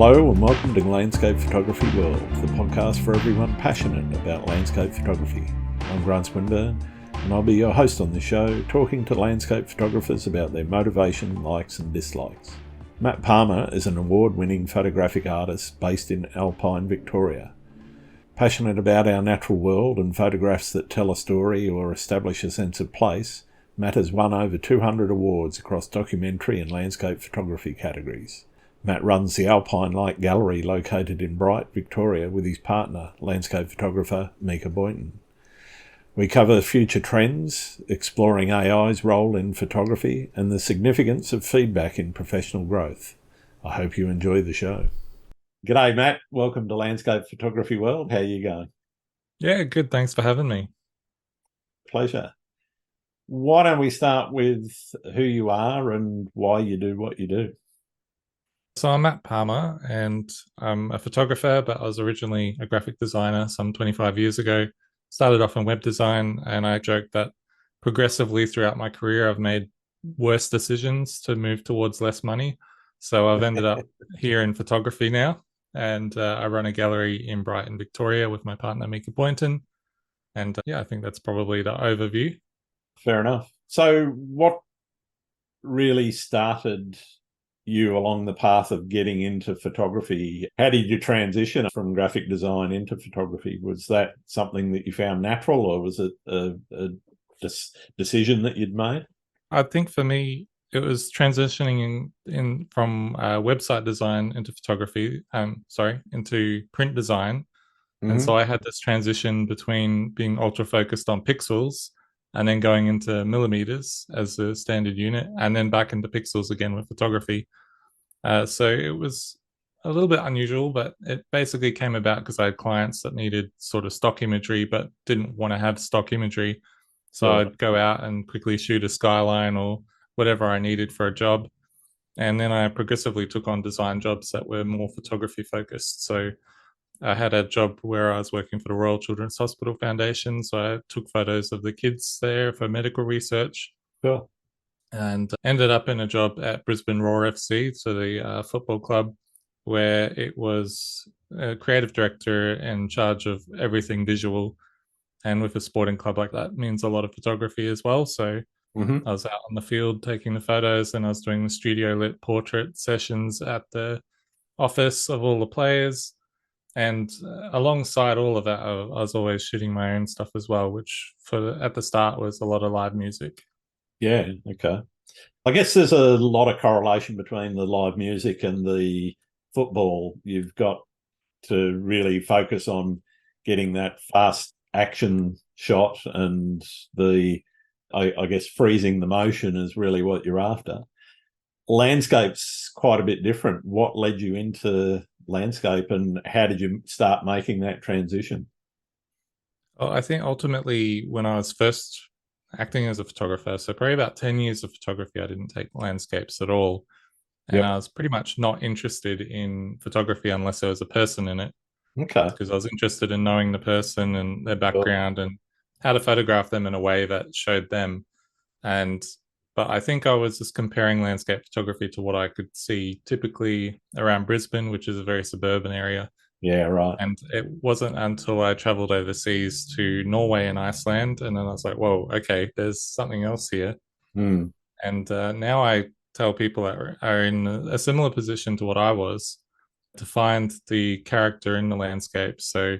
Hello and welcome to Landscape Photography World, the podcast for everyone passionate about landscape photography. I'm Grant Swinburne and I'll be your host on this show, talking to landscape photographers about their motivation, likes and dislikes. Matt Palmer is an award-winning photographic artist based in Alpine, Victoria. Passionate about our natural world and photographs that tell a story or establish a sense of place, Matt has won over 200 awards across documentary and landscape photography categories. Matt runs the Alpine Light Gallery located in Bright, Victoria, with his partner, landscape photographer Mieke Boynton. We cover future trends, exploring AI's role in photography, and the significance of feedback in professional growth. I hope you enjoy the show. G'day, Matt. Welcome to Landscape Photography World. How are you going? Yeah, good. Thanks for having me. Pleasure. Why don't we start with who you are and why you do what you do? So I'm Matt Palmer and I'm a photographer, but I was originally a graphic designer some 25 years ago. Started off in web design, and I joke that progressively throughout my career, I've made worse decisions to move towards less money. So I've ended up here in photography now, and I run a gallery in Brighton, Victoria with my partner, Mieke Boynton. And I think that's probably the overview. Fair enough. So what really started you along the path of getting into photography? How did you transition from graphic design into photography? Was that something that you found natural, or was it a decision that you'd made? I think for me, it was transitioning in from website design into photography. Into print design. Mm-hmm. And so I had this transition between being ultra focused on pixels and then going into millimeters as a standard unit, and then back into pixels again with photography. So it was a little bit unusual, but it basically came about because I had clients that needed sort of stock imagery but didn't want to have stock imagery. So I'd go out and quickly shoot a skyline or whatever I needed for a job. And then I progressively took on design jobs that were more photography focused. So I had a job where I was working for the Royal Children's Hospital Foundation. So I took photos of the kids there for medical research. Sure. And ended up in a job at Brisbane Roar FC, so the football club, where it was a creative director in charge of everything visual. And with a sporting club like that, means a lot of photography as well. So I was out on the field taking the photos, and I was doing the studio lit portrait sessions at the office of all the players. And alongside all of that, I was always shooting my own stuff as well, which at the start was a lot of live music. Yeah, okay. I guess there's a lot of correlation between the live music and the football. You've got to really focus on getting that fast action shot, and I guess freezing the motion is really what you're after. Landscape's quite a bit different. What led you into landscape, and how did you start making that transition? Well, I think ultimately when I was first acting as a photographer, so probably about 10 years of photography, I didn't take landscapes at all. And I was pretty much not interested in photography unless there was a person in it. Okay. Because I was interested in knowing the person and their background and how to photograph them in a way that showed them. But I think I was just comparing landscape photography to what I could see typically around Brisbane, which is a very suburban area. Yeah, right. And it wasn't until I traveled overseas to Norway and Iceland, and then I was like, whoa, okay, there's something else here. And now I tell people that are in a similar position to what I was to find the character in the landscape. So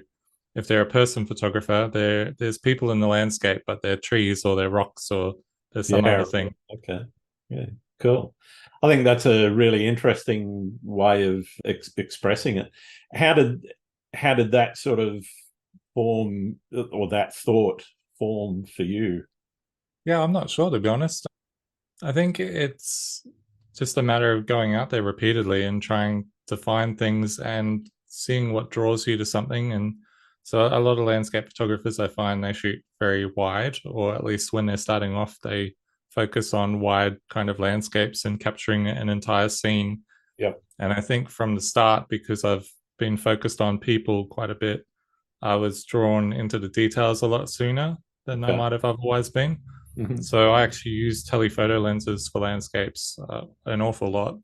if they're a person photographer, there's people in the landscape, but they're trees or they're rocks or there's some other thing. Okay. Yeah, cool. I think that's a really interesting way of expressing it. How did that sort of form, or that thought form for you? Yeah, I'm not sure, to be honest. I think it's just a matter of going out there repeatedly and trying to find things and seeing what draws you to something. And so a lot of landscape photographers, I find, they shoot very wide, or at least when they're starting off, they focus on wide kind of landscapes and capturing an entire scene. Yep. And I think from the start, because I've been focused on people quite a bit, I was drawn into the details a lot sooner than I might have otherwise been. So I actually use telephoto lenses for landscapes an awful lot.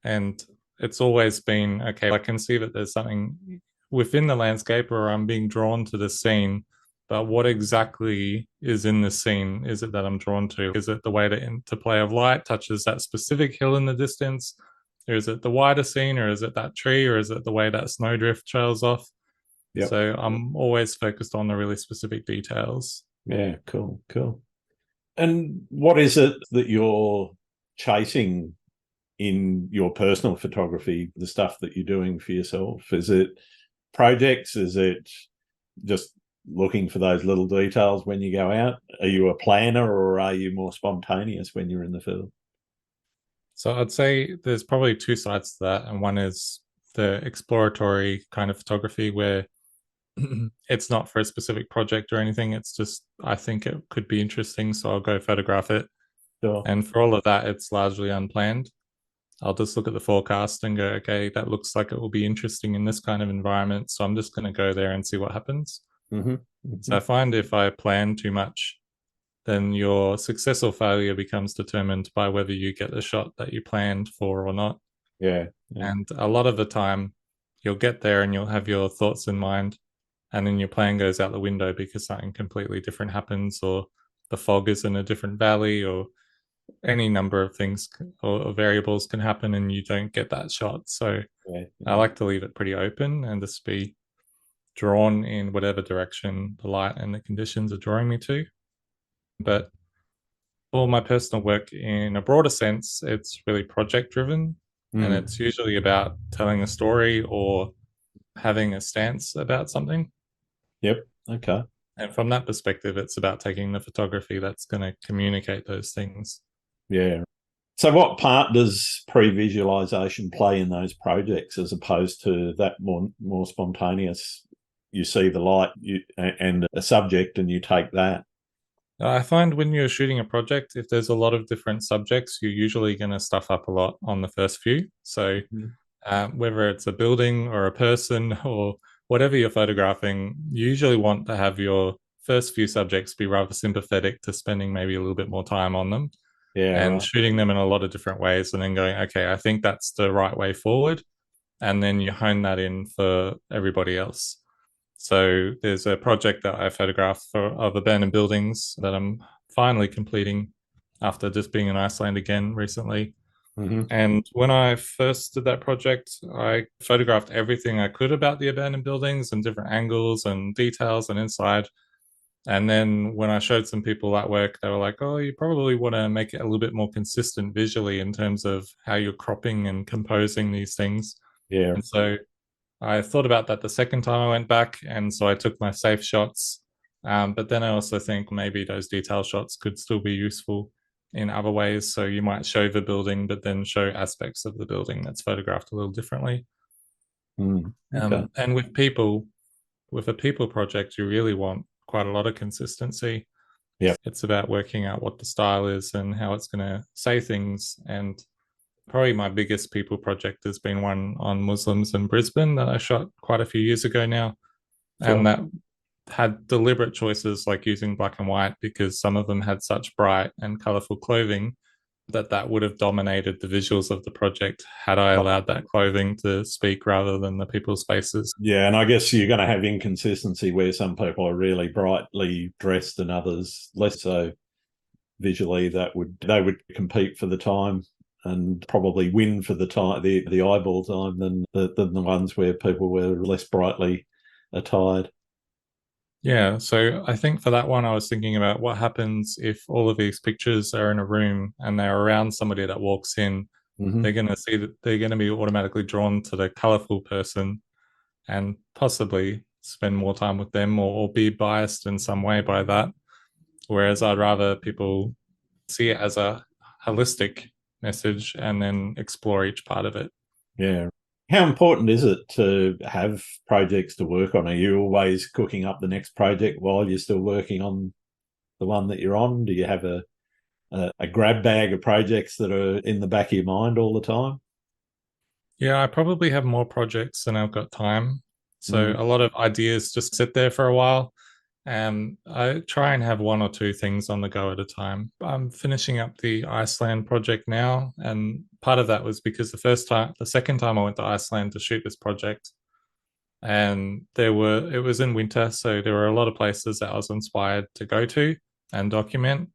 And it's always been, okay, I can see that there's something within the landscape or I'm being drawn to the scene, but what exactly is in the scene is it that I'm drawn to? Is it the way the interplay of light touches that specific hill in the distance? Or is it the wider scene, or is it that tree, or is it the way that snowdrift trails off? Yep. So I'm always focused on the really specific details. Yeah, cool, cool. And what is it that you're chasing in your personal photography, the stuff that you're doing for yourself? Is it projects? Is it just looking for those little details when you go out? Are you a planner, or are you more spontaneous when you're in the field? So I'd say there's probably two sides to that. And one is the exploratory kind of photography where it's not for a specific project or anything. It's just, I think it could be interesting, so I'll go photograph it. Sure. And for all of that, it's largely unplanned. I'll just look at the forecast and go, okay, that looks like it will be interesting in this kind of environment. So I'm just going to go there and see what happens. Mm-hmm. Mm-hmm. So I find if I plan too much, then your success or failure becomes determined by whether you get the shot that you planned for or not. Yeah. And a lot of the time, you'll get there and you'll have your thoughts in mind, and then your plan goes out the window because something completely different happens, or the fog is in a different valley, or any number of things or variables can happen and you don't get that shot. So I like to leave it pretty open and just be drawn in whatever direction the light and the conditions are drawing me to. But for my personal work in a broader sense, it's really project driven, and it's usually about telling a story or having a stance about something. Yep. Okay. And from that perspective, it's about taking the photography that's going to communicate those things. Yeah. So what part does pre-visualization play in those projects as opposed to that more spontaneous, you see the light and a subject and you take that? I find when you're shooting a project, if there's a lot of different subjects, you're usually going to stuff up a lot on the first few. So whether it's a building or a person or whatever you're photographing, you usually want to have your first few subjects be rather sympathetic to spending maybe a little bit more time on them. Yeah, and right. shooting them in a lot of different ways, and then going, okay, I think that's the right way forward. And then you hone that in for everybody else. So there's a project that I photographed of abandoned buildings that I'm finally completing after just being in Iceland again recently. Mm-hmm. And when I first did that project, I photographed everything I could about the abandoned buildings and different angles and details and inside. And then when I showed some people that work, they were like, oh, you probably want to make it a little bit more consistent visually in terms of how you're cropping and composing these things. Yeah. And so I thought about that the second time I went back. And so I took my safe shots. But then I also think maybe those detail shots could still be useful in other ways. So you might show the building, but then show aspects of the building that's photographed a little differently. Okay. And with a people project, you really want quite a lot of consistency. Yeah. It's about working out what the style is and how it's going to say things. And probably my biggest people project has been one on Muslims in Brisbane that I shot quite a few years ago now. Sure. And that had deliberate choices like using black and white because some of them had such bright and colorful clothing that would have dominated the visuals of the project had I allowed that clothing to speak rather than the people's faces. Yeah, and I guess you're going to have inconsistency where some people are really brightly dressed and others less so. Visually, they would compete for the time and probably win for the time, the eyeball time than the ones where people were less brightly attired. Yeah, so I think for that one, I was thinking about what happens if all of these pictures are in a room and they're around somebody that walks in. Mm-hmm. They're going to see that they're going to be automatically drawn to the colorful person and possibly spend more time with them or be biased in some way by that. Whereas I'd rather people see it as a holistic message and then explore each part of it. Yeah. How important is it to have projects to work on? Are you always cooking up the next project while you're still working on the one that you're on? Do you have a grab bag of projects that are in the back of your mind all the time? Yeah, I probably have more projects than I've got time. So a lot of ideas just sit there for a while. I try and have one or two things on the go at a time. I'm finishing up the Iceland project now, and part of that was because the second time I went to Iceland to shoot this project, and it was in winter, so there were a lot of places that I was inspired to go to and document.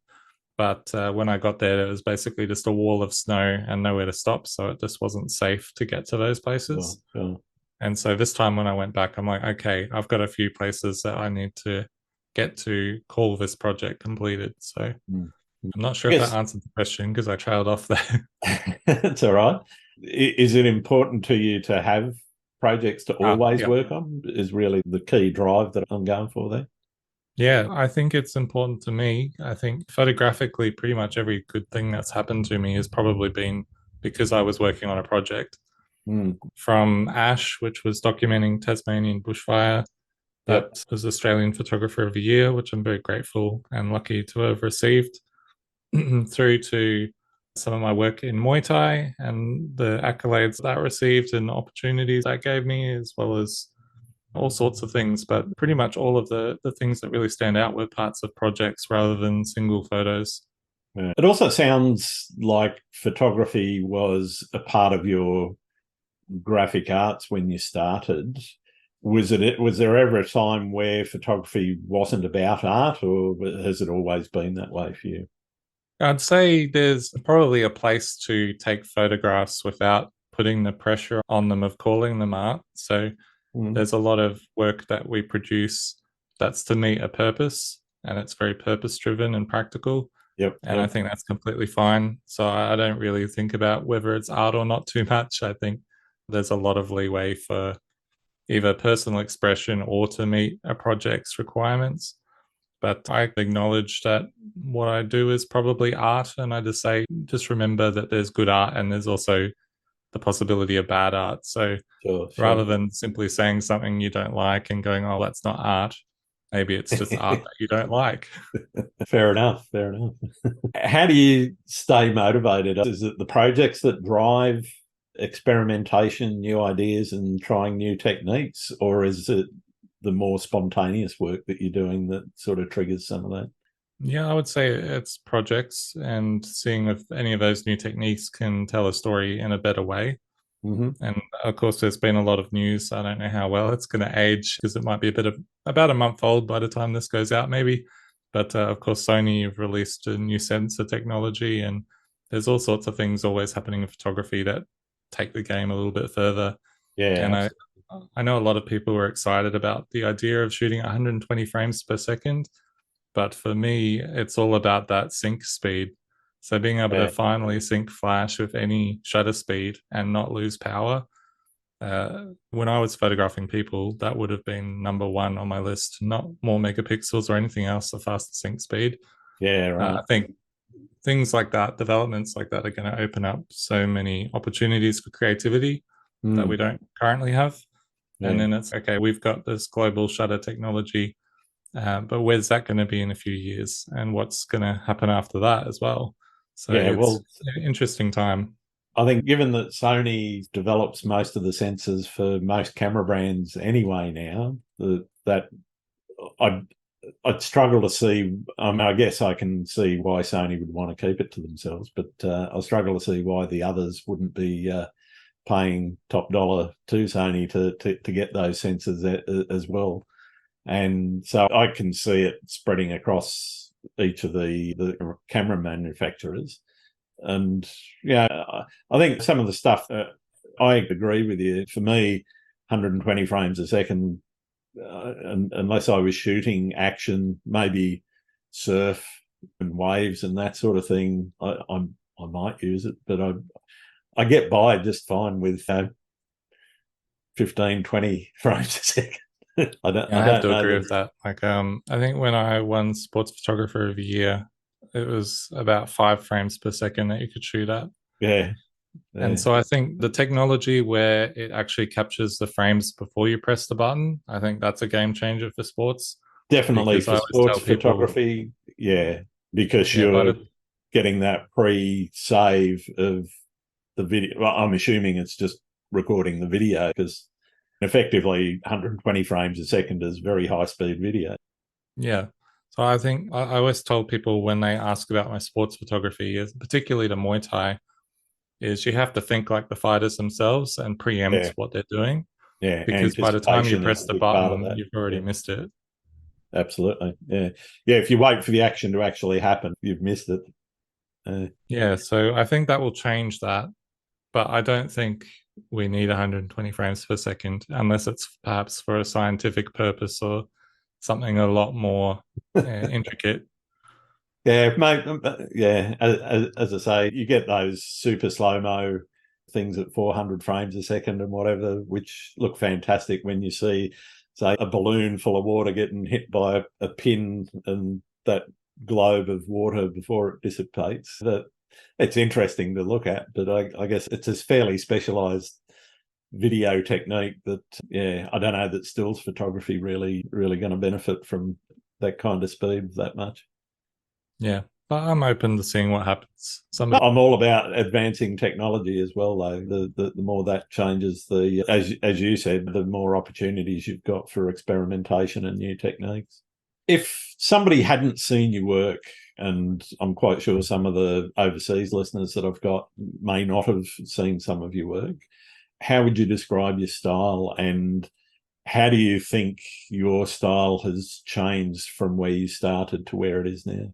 But when I got there, it was basically just a wall of snow and nowhere to stop, so it just wasn't safe to get to those places. And so this time when I went back, I'm like, okay, I've got a few places that I need to get to call this project completed. So I'm not sure if that answered the question because I trailed off there. It's all right. Is it important to you to have projects to always work on? Is really the key drive that I'm going for there? Yeah, I think it's important to me. I think photographically, pretty much every good thing that's happened to me has probably been because I was working on a project. From Ash, which was documenting Tasmanian bushfire. That was Australian Photographer of the Year, which I'm very grateful and lucky to have received, through to some of my work in Muay Thai and the accolades that I received and opportunities that gave me, as well as all sorts of things. But pretty much all of the things that really stand out were parts of projects rather than single photos. Yeah. It also sounds like photography was a part of your graphic arts when you started. Was there ever a time where photography wasn't about art, or has it always been that way for you? I'd say there's probably a place to take photographs without putting the pressure on them of calling them art. So there's a lot of work that we produce that's to meet a purpose, and it's very purpose driven and practical. And I think that's completely fine. So I don't really think about whether it's art or not too much. I think there's a lot of leeway for either personal expression or to meet a project's requirements. But I acknowledge that what I do is probably art, and I just say, just remember that there's good art and there's also the possibility of bad art. So rather than simply saying something you don't like and going, oh, that's not art, maybe it's just art that you don't like. Fair enough. How do you stay motivated? Is it the projects that drive experimentation, new ideas, and trying new techniques, or is it the more spontaneous work that you're doing that sort of triggers some of that? Yeah, I would say it's projects and seeing if any of those new techniques can tell a story in a better way. And of course, there's been a lot of news. I don't know how well it's going to age because it might be about a month old by the time this goes out, maybe. But of course, Sony have released a new sensor technology, and there's all sorts of things always happening in photography that take the game a little bit further. And I know a lot of people were excited about the idea of shooting 120 frames per second. But for me, it's all about that sync speed. So being able to finally sync flash with any shutter speed and not lose power. When I was photographing people, that would have been number one on my list, not more megapixels or anything else, the faster sync speed. I think things like that, developments like that are going to open up so many opportunities for creativity that we don't currently have. And then it's, okay, we've got this global shutter technology, but where's that going to be in a few years, and what's going to happen after that as well? So it's an interesting time. I think given that Sony develops most of the sensors for most camera brands anyway now, that I'd struggle to see. I guess I can see why Sony would want to keep it to themselves, but I struggle to see why the others wouldn't be paying top dollar to Sony to get those sensors as well. And so I can see it spreading across each of the camera manufacturers. And I think some of the stuff, I agree with you. For me, 120 frames a second, unless I was shooting action, maybe surf and waves and that sort of thing, I might use it. But I get by just fine with 15, 20 frames a second. I have to agree with that. Like, I think when I won Sports Photographer of the Year, it was about 5 frames per second that you could shoot at. And so I think the technology where it actually captures the frames before you press the button, I think that's a game changer for sports. Definitely for sports photography, because you're getting that pre-save of the video. Well, I'm assuming it's just recording the video, because effectively 120 frames a second is very high-speed video. Yeah. So I think I always told people when they ask about my sports photography, particularly the Muay Thai, is you have to think like the fighters themselves and preempt Yeah, what they're doing, yeah. because by the time you Anticipation is press a the big part of button, that. you've already Yeah, missed it. absolutely. Yeah, yeah. If you wait for the action to actually happen, you've missed it. Yeah. So I think that will change that, but I don't think we need 120 frames per second unless it's perhaps for a scientific purpose or something a lot more intricate. Yeah, mate. Yeah, as I say, you get those super slow mo things at 400 frames a second and whatever, which look fantastic when you see, say, a balloon full of water getting hit by a pin and that globe of water before it dissipates. That it's interesting to look at, but I guess it's a fairly specialized video technique that, yeah, I don't know that stills photography really going to benefit from that kind of speed that much. Yeah. But I'm open to seeing what happens. Somebody, I'm all about advancing technology as well, though. The more that changes, the as you said, the more opportunities you've got for experimentation and new techniques. If somebody hadn't seen your work, and I'm quite sure some of the overseas listeners that I've got may not have seen some of your work, how would you describe your style, and how do you think your style has changed from where you started to where it is now?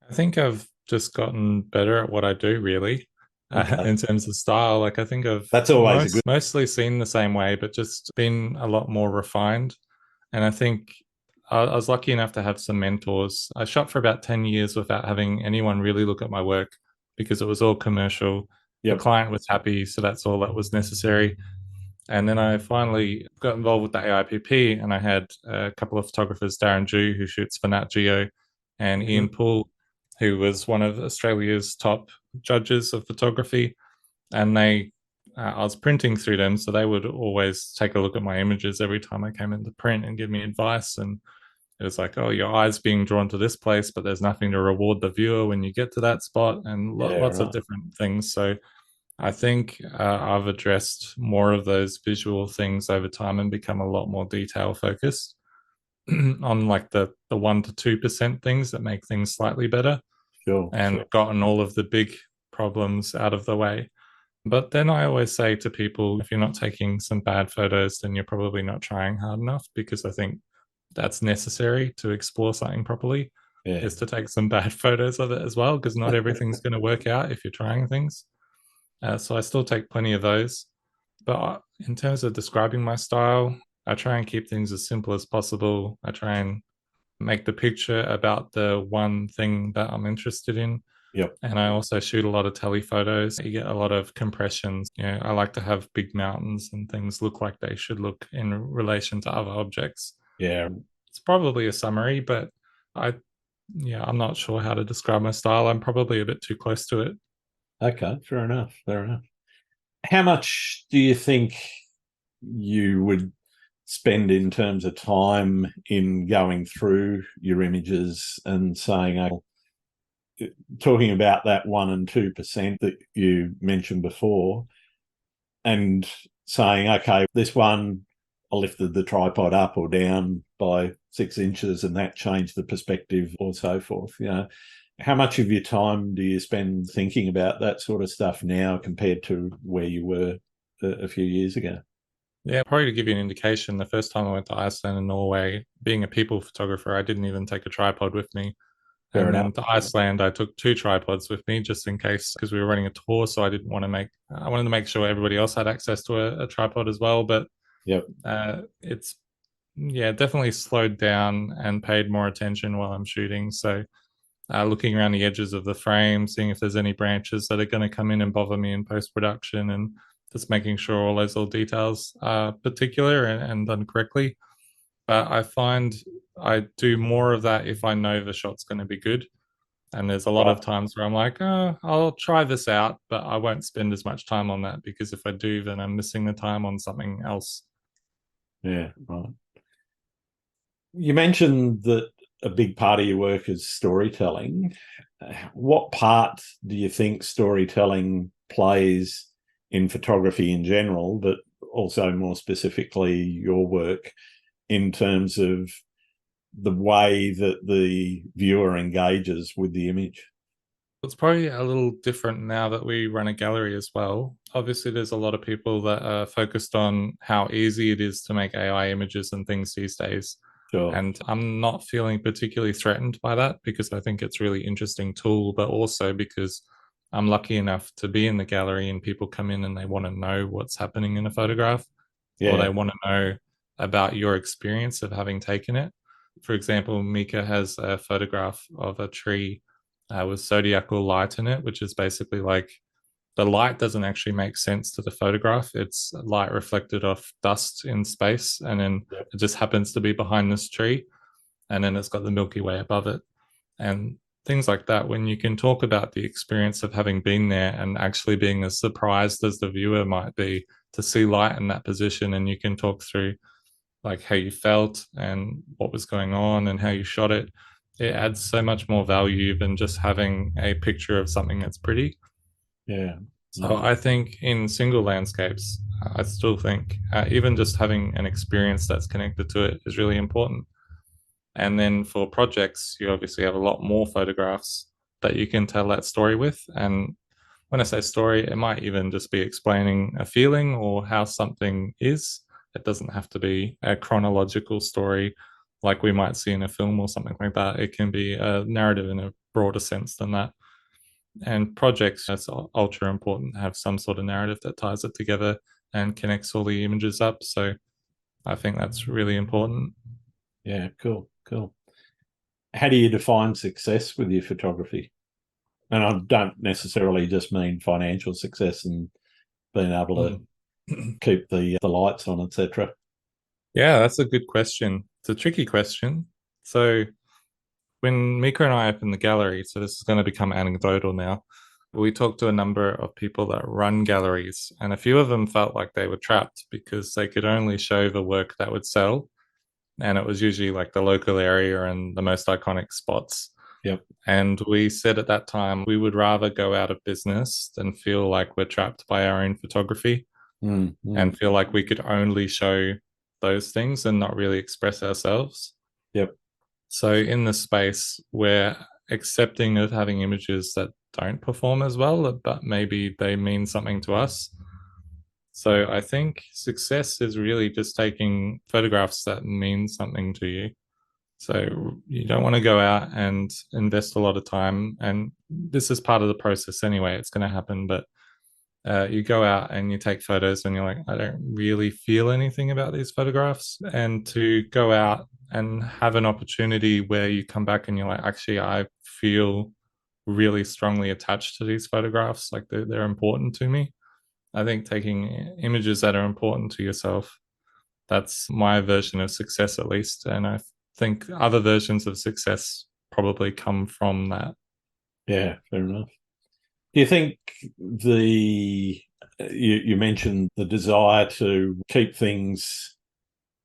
I think I've just gotten better at what I do, really, Okay, in terms of style. Like I think I've that's always a good. mostly seen the same way, but just been a lot more refined. And I think I was lucky enough to have some mentors. I shot for about 10 years without having anyone really look at my work because it was all commercial. The Yep. client was happy, so that's all that was necessary. And then I finally got involved with the AIPP, and I had a couple of photographers, Darren Jew, who shoots for Nat Geo, and Mm-hmm. Ian Poole, who was one of Australia's top judges of photography. And I was printing through them, so they would always take a look at my images every time I came into print and give me advice. And it was like, oh, your eye's being drawn to this place, but there's nothing to reward the viewer when you get to that spot, and Yeah, lots of right. different things. So I think I've addressed more of those visual things over time and become a lot more detail focused on like the 1 to 2% things that make things slightly better, Sure, and sure. gotten all of the big problems out of the way. But then I always say to people, if you're not taking some bad photos, then you're probably not trying hard enough, because I think that's necessary to explore something properly, Yeah. is to take some bad photos of it as well, because not everything's going to work out if you're trying things. So I still take plenty of those. But in terms of describing my style, I try and keep things as simple as possible. I try and make the picture about the one thing that I'm interested in. Yep. And I also shoot a lot of telephotos. You get a lot of compressions. I like to have big mountains and things look like they should look in relation to other objects. Yeah. It's probably a summary, but I, I'm not sure how to describe my style. I'm probably a bit too close to it. Okay. Fair enough. Fair enough. How much do you think you would spend in terms of time in going through your images and saying, talking about that 1 and 2% that you mentioned before, and saying, okay, this one, I lifted the tripod up or down by 6 inches and that changed the perspective or so forth. How much of your time do you spend thinking about that sort of stuff now compared to where you were a few years ago? Yeah, probably to give you an indication, the first time I went to Iceland and Norway, being a people photographer, I didn't even take a tripod with me. Fair And enough. then to Iceland, I took two tripods with me just in case, because we were running a tour. So I wanted to make sure everybody else had access to a tripod as well. But Yep. it's, yeah, definitely slowed down and paid more attention while I'm shooting. So looking around the edges of the frame, seeing if there's any branches that are going to come in and bother me in post production, and just making sure all those little details are particular and done correctly. But I find I do more of that if I know the shot's going to be good. And there's a lot Right. of times where I'm like, oh, I'll try this out, but I won't spend as much time on that, because if I do, then I'm missing the time on something else. Yeah. Right. You mentioned that a big part of your work is storytelling. What part do you think storytelling plays in photography in general, but also more specifically your work, in terms of the way that the viewer engages with the image. It's probably a little different now that we run a gallery as well. Obviously, there's a lot of people that are focused on how easy it is to make AI images and things these days. Sure. And I'm not feeling particularly threatened by that because I think it's a really interesting tool, but also because I'm lucky enough to be in the gallery and people come in and they want to know what's happening in a photograph, or Yeah. they want to know about your experience of having taken it. For example, Mieke has a photograph of a tree with zodiacal light in it, which is basically like the light doesn't actually make sense to the photograph. It's light reflected off dust in space, and then Yep. it just happens to be behind this tree, and then it's got the Milky Way above it, and things like that. When you can talk about the experience of having been there and actually being as surprised as the viewer might be to see light in that position, and you can talk through like how you felt and what was going on and how you shot it, it adds so much more value than just having a picture of something that's pretty. Yeah. So I think in single landscapes, I still think even just having an experience that's connected to it is really important. And then for projects, you obviously have a lot more photographs that you can tell that story with. And when I say story, it might even just be explaining a feeling or how something is. It doesn't have to be a chronological story like we might see in a film or something like that. It can be a narrative in a broader sense than that. And projects, it's ultra important to have some sort of narrative that ties it together and connects all the images up. So I think that's really important. Yeah. Cool. Cool. How do you define success with your photography? And I don't necessarily just mean financial success and being able to Mm. keep the lights on, etc. Yeah, that's a good question. It's a tricky question. So when Mika and I opened the gallery, so this is going to become anecdotal now, we talked to a number of people that run galleries, and a few of them felt like they were trapped because they could only show the work that would sell. And it was usually like the local area and the most iconic spots. Yep. And we said at that time, we would rather go out of business than feel like we're trapped by our own photography Mm. and feel like we could only show those things and not really express ourselves. Yep. So in the space, we're accepting of having images that don't perform as well, but maybe they mean something to us. So I think success is really just taking photographs that mean something to you. So you don't want to go out and invest a lot of time. And this is part of the process anyway. It's going to happen. But you go out and you take photos and you're like, I don't really feel anything about these photographs. And to go out and have an opportunity where you come back and you're like, actually, I feel really strongly attached to these photographs. Like they're important to me. I think taking images that are important to yourself, that's my version of success, at least. And I think other versions of success probably come from that. Yeah. Fair enough. Do you think you mentioned the desire to keep things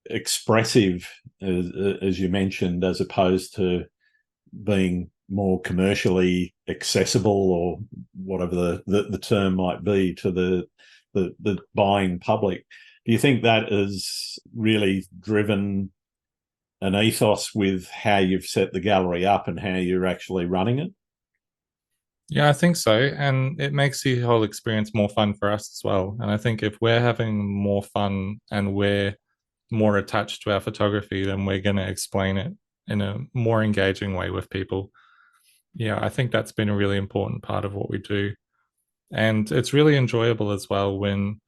expressive, as you mentioned, as opposed to being more commercially accessible, or whatever the term might be, to the buying public? Do you think that has really driven an ethos with how you've set the gallery up and how you're actually running it? Yeah, I think so. And it makes the whole experience more fun for us as well. And I think if we're having more fun and we're more attached to our photography, then we're going to explain it in a more engaging way with people. Yeah, I think that's been a really important part of what we do. And it's really enjoyable as well when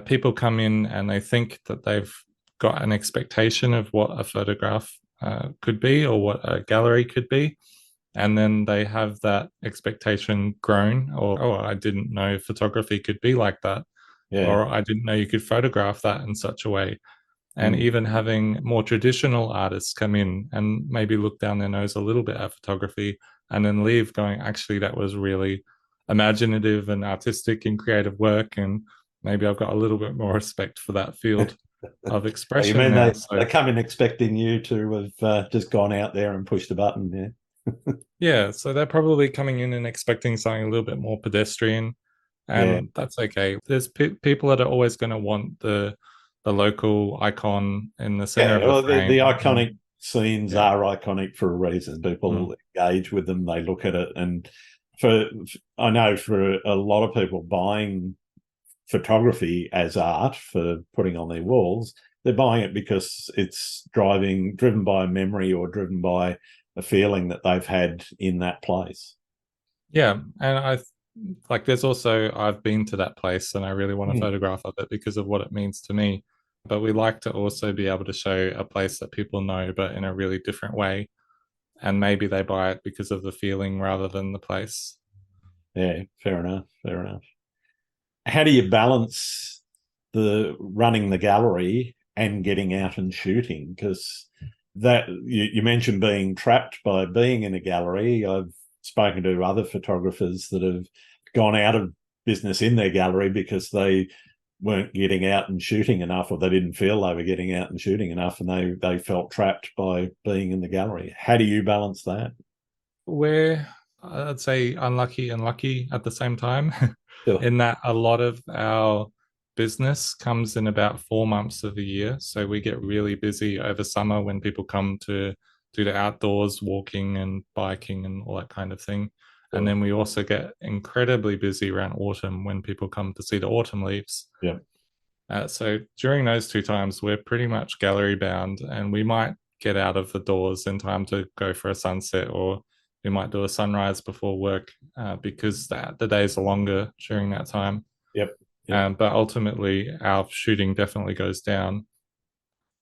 people come in and they think that they've got an expectation of what a photograph could be or what a gallery could be. And then they have that expectation grown, or, oh, I didn't know photography could be like that, Yeah. or I didn't know you could photograph that in such a way. And Mm. even having more traditional artists come in and maybe look down their nose a little bit at photography and then leave going, actually, that was really imaginative and artistic and creative work. And maybe I've got a little bit more respect for that field of Oh, you expression mean now. they So, come in expecting you to have just gone out there and pushed a button? Yeah. yeah, so they're probably coming in and expecting something a little bit more pedestrian, Yeah. and that's okay. There's people that are always going to want the local icon in the center Yeah. of the Well, the frame. iconic scenes Yeah. are iconic for a reason. People engage with them, they look at it, and for I know for a lot of people buying photography as art for putting on their walls, they're buying it because it's driven by a memory or driven by a feeling that they've had in that place. Yeah, and like there's also I've been to that place and I really want a Mm. photograph of it because of what it means to me. But we like to also be able to show a place that people know, but in a really different way. And maybe they buy it because of the feeling rather than the place. Yeah, fair enough. Fair enough. How do you balance the running the gallery and getting out and shooting? Because that you mentioned being trapped by being in a gallery. I've spoken to other photographers that have gone out of business in their gallery because they weren't getting out and shooting enough, or they didn't feel they were getting out and shooting enough, and they felt trapped by being in the gallery. How do you balance that? We're, I'd say, unlucky and lucky at the same time, Sure. in that a lot of our business comes in about 4 months of the year. So we get really busy over summer when people come to do the outdoors, walking and biking and all that kind of thing. And Sure. then we also get incredibly busy around autumn when people come to see the autumn leaves. Yeah. So during those two times, we're pretty much gallery bound, and we might get out of the doors in time to go for a sunset, or we might do a sunrise before work because the days are longer during that time. Yep. Yep. But ultimately, our shooting definitely goes down.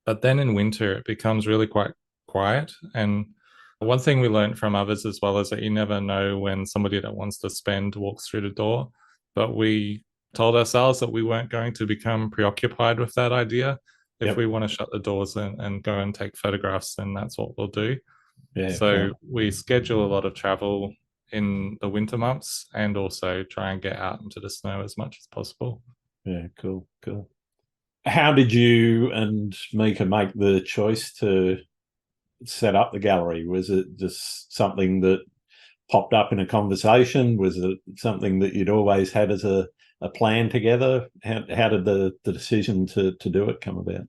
But then in winter, it becomes really quite quiet. And one thing we learned from others as well is that you never know when somebody that wants to spend walks through the door. But we told ourselves that we weren't going to become preoccupied with that idea. If Yep. we want to shut the doors and go and take photographs, then that's what we'll do. Yeah. Fair. So we schedule a lot of travel in the winter months and also try and get out into the snow as much as possible. Yeah. Cool. Cool. How did you and Mieke make the choice to set up the gallery? Was it just something that popped up in a conversation? Was it something that you'd always had as a plan together? How did the decision to do it come about?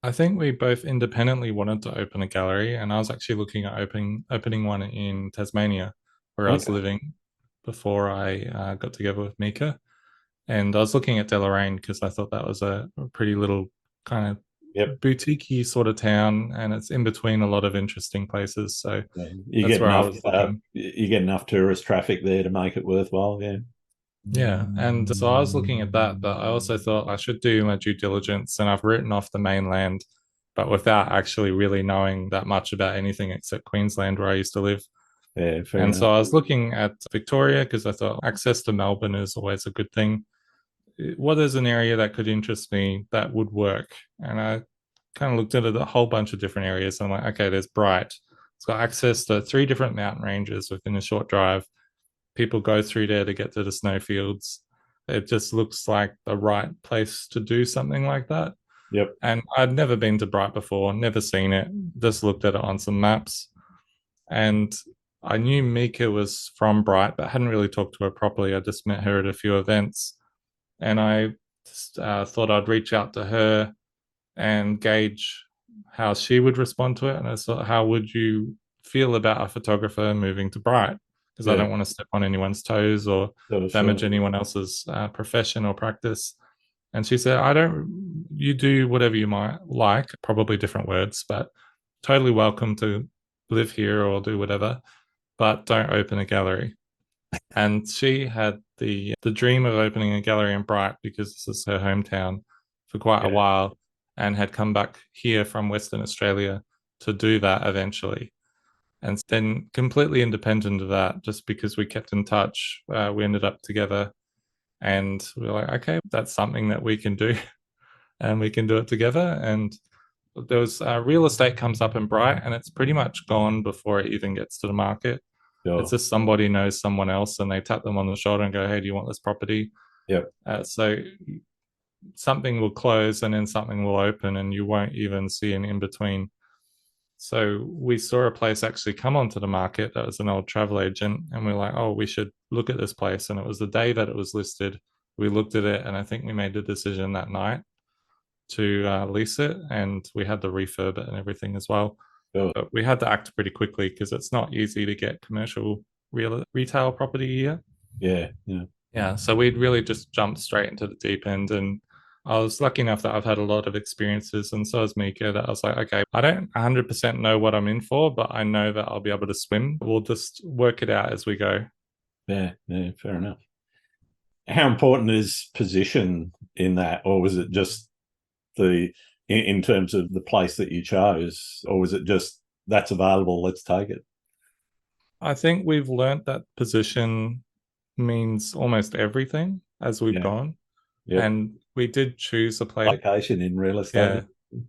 I think we both independently wanted to open a gallery, and I was actually looking at opening one in Tasmania, where I was Okay. living before I got together with Mieke. And I was looking at Deloraine because I thought that was a pretty little kind of Yep. boutique-y sort of town, and it's in between a lot of interesting places. So Yeah. You that's get where I enough. was looking. You get enough tourist traffic there to make it worthwhile. Yeah. Yeah, and so I was looking at that, but I also thought I should do my due diligence, and I've written off the mainland, but without actually really knowing that much about anything except Queensland, where I used to live. Yeah. Fair And enough. so I was looking at Victoria because I thought access to Melbourne is always a good thing. What is an area that could interest me that would work? And I kind of looked at a whole bunch of different areas. I'm like, okay, there's Bright. It's got access to three different mountain ranges within a short drive. People go through there to get to the snowfields. It just looks like the right place to do something like that. Yep. And I'd never been to Bright before, never seen it, just looked at it on some maps. And I knew Mieke was from Bright, but hadn't really talked to her properly. I just met her at a few events. And I just thought I'd reach out to her and gauge how she would respond to it. And I thought, how would you feel about a photographer moving to Bright? Because I Yeah. don't want to step on anyone's toes or damage Sure. anyone else's profession or practice. And she said, I don't, you do whatever you might like, probably different words, but totally welcome to live here or do whatever, but don't open a gallery. And she had the dream of opening a gallery in Bright because this is her hometown for quite a Yeah. while, and had come back here from Western Australia to do that eventually. And then completely independent of that, just because we kept in touch, we ended up together, and we were like, okay, that's something that we can do, and we can do it together. And there was real estate comes up in Bright, and it's pretty much gone before it even gets to the market. It's Sure. just somebody knows someone else and they tap them on the shoulder and go, hey, do you want this property? Yep. So something will close and then something will open and you won't even see an in between. So we saw a place actually come onto the market that was an old travel agent, and we are like, oh, we should look at this place. And it was the day that it was listed. We looked at it, and I think we made the decision that night to lease it, and we had the refurb it and everything as well. Sure. But we had to act pretty quickly because it's not easy to get commercial retail property here. Yeah, yeah, Yeah, so we'd really just jumped straight into the deep end. And I was lucky enough that I've had a lot of experiences, and so has Mieke, that I was like, okay, I don't 100% know what I'm in for, but I know that I'll be able to swim. We'll just work it out as we go. yeah, yeah. Fair enough. How important is position in that, or was it just the in terms of the place that you chose, or was it just that's available, let's take it? I think we've learnt that position means almost everything as we've Yeah, gone. yep. And we did choose a place. Location in real estate.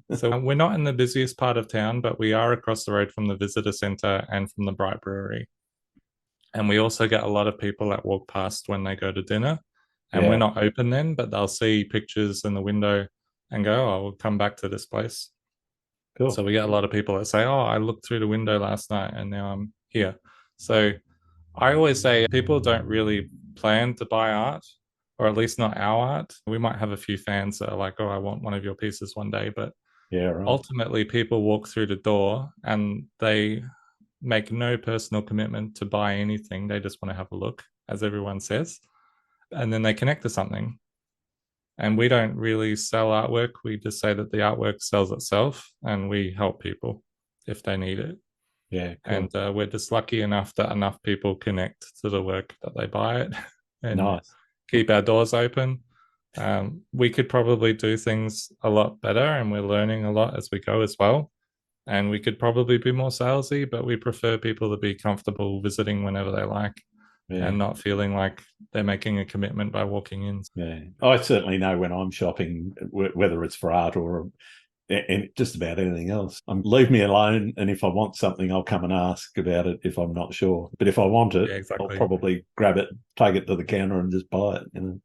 Yeah. So we're not in the busiest part of town, but we are across the road from the visitor centre and from the Bright Brewery. And we also get a lot of people that walk past when they go to dinner. And we're Yeah, not open then, but they'll see pictures in the window and go, oh, we'll come back to this place. cool. So we get a lot of people that say, oh, I looked through the window last night and now I'm here. So I always say people don't really plan to buy art, or at least not our art. We might have a few fans that are like, oh, I want one of your pieces one day. But Yeah, right. ultimately, people walk through the door and they make no personal commitment to buy anything. They just want to have a look, as everyone says. And then they connect to something. And we don't really sell artwork. We just say that the artwork sells itself and we help people if they need it. Yeah, cool. And we're just lucky enough that enough people connect to the work that they buy it and Nice. keep our doors open. We could probably do things a lot better, and we're learning a lot as we go as well. And we could probably be more salesy, but we prefer people to be comfortable visiting whenever they like Yeah, and not feeling like they're making a commitment by walking in. yeah. I certainly know when I'm shopping, whether it's for art or and just about anything else. Leave me alone, and if I want something, I'll come and ask about it if I'm not sure. But if I want it, Yeah, I'll exactly. probably grab it, take it to the counter, and just buy it.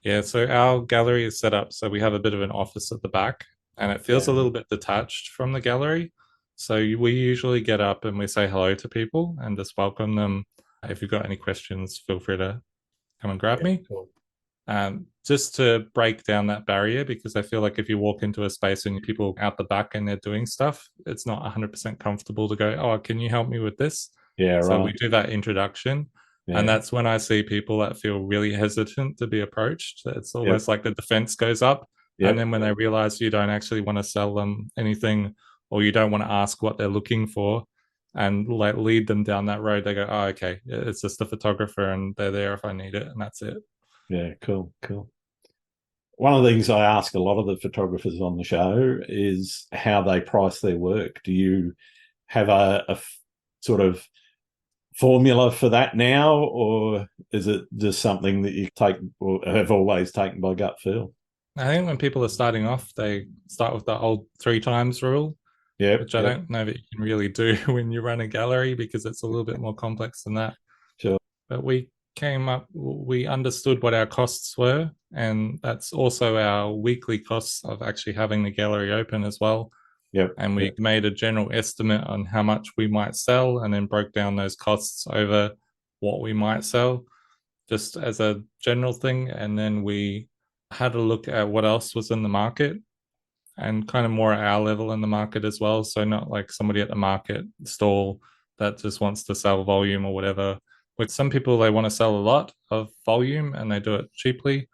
Yeah, so our gallery is set up so we have a bit of an office at the back, and it feels Yeah, a little bit detached from the gallery. So we usually get up and we say hello to people and just welcome them. If you've got any questions, feel free to come and grab yeah, me. cool. Just to break down that barrier, because I feel like if you walk into a space and people out the back and they're doing stuff, it's not 100% comfortable to go, oh, can you help me with this? Yeah, So we right. do that introduction. And Yeah, that's when I see people that feel really hesitant to be approached. It's yep, almost like the defense goes up. And yep, then when they realize you don't actually want to sell them anything, or you don't want to ask what they're looking for and like lead them down that road, they go, oh, okay, it's just a photographer and they're there if I need it. And that's it. yeah, cool, cool. One of the things I ask a lot of the photographers on the show is how they price their work. Do you have a sort of formula for that now, or is it just something that you take or have always taken by gut feel? I think when people are starting off, they start with the old three times rule, Yep, which I yep, don't know that you can really do when you run a gallery because it's a little bit more complex than that. sure. But we understood what our costs were, and that's also our weekly costs of actually having the gallery open as well. Yep, And we yep, made a general estimate on how much we might sell and then broke down those costs over what we might sell just as a general thing. And then we had a look at what else was in the market and kind of more at our level in the market as well. So not like somebody at the market stall that just wants to sell volume or whatever. With some people, they want to sell a lot of volume and they do it cheaply.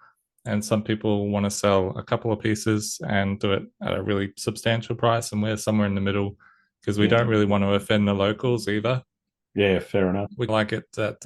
And some people want to sell a couple of pieces and do it at a really substantial price. And we're somewhere in the middle because we yeah, don't really want to offend the locals either. yeah. Fair enough. We like it that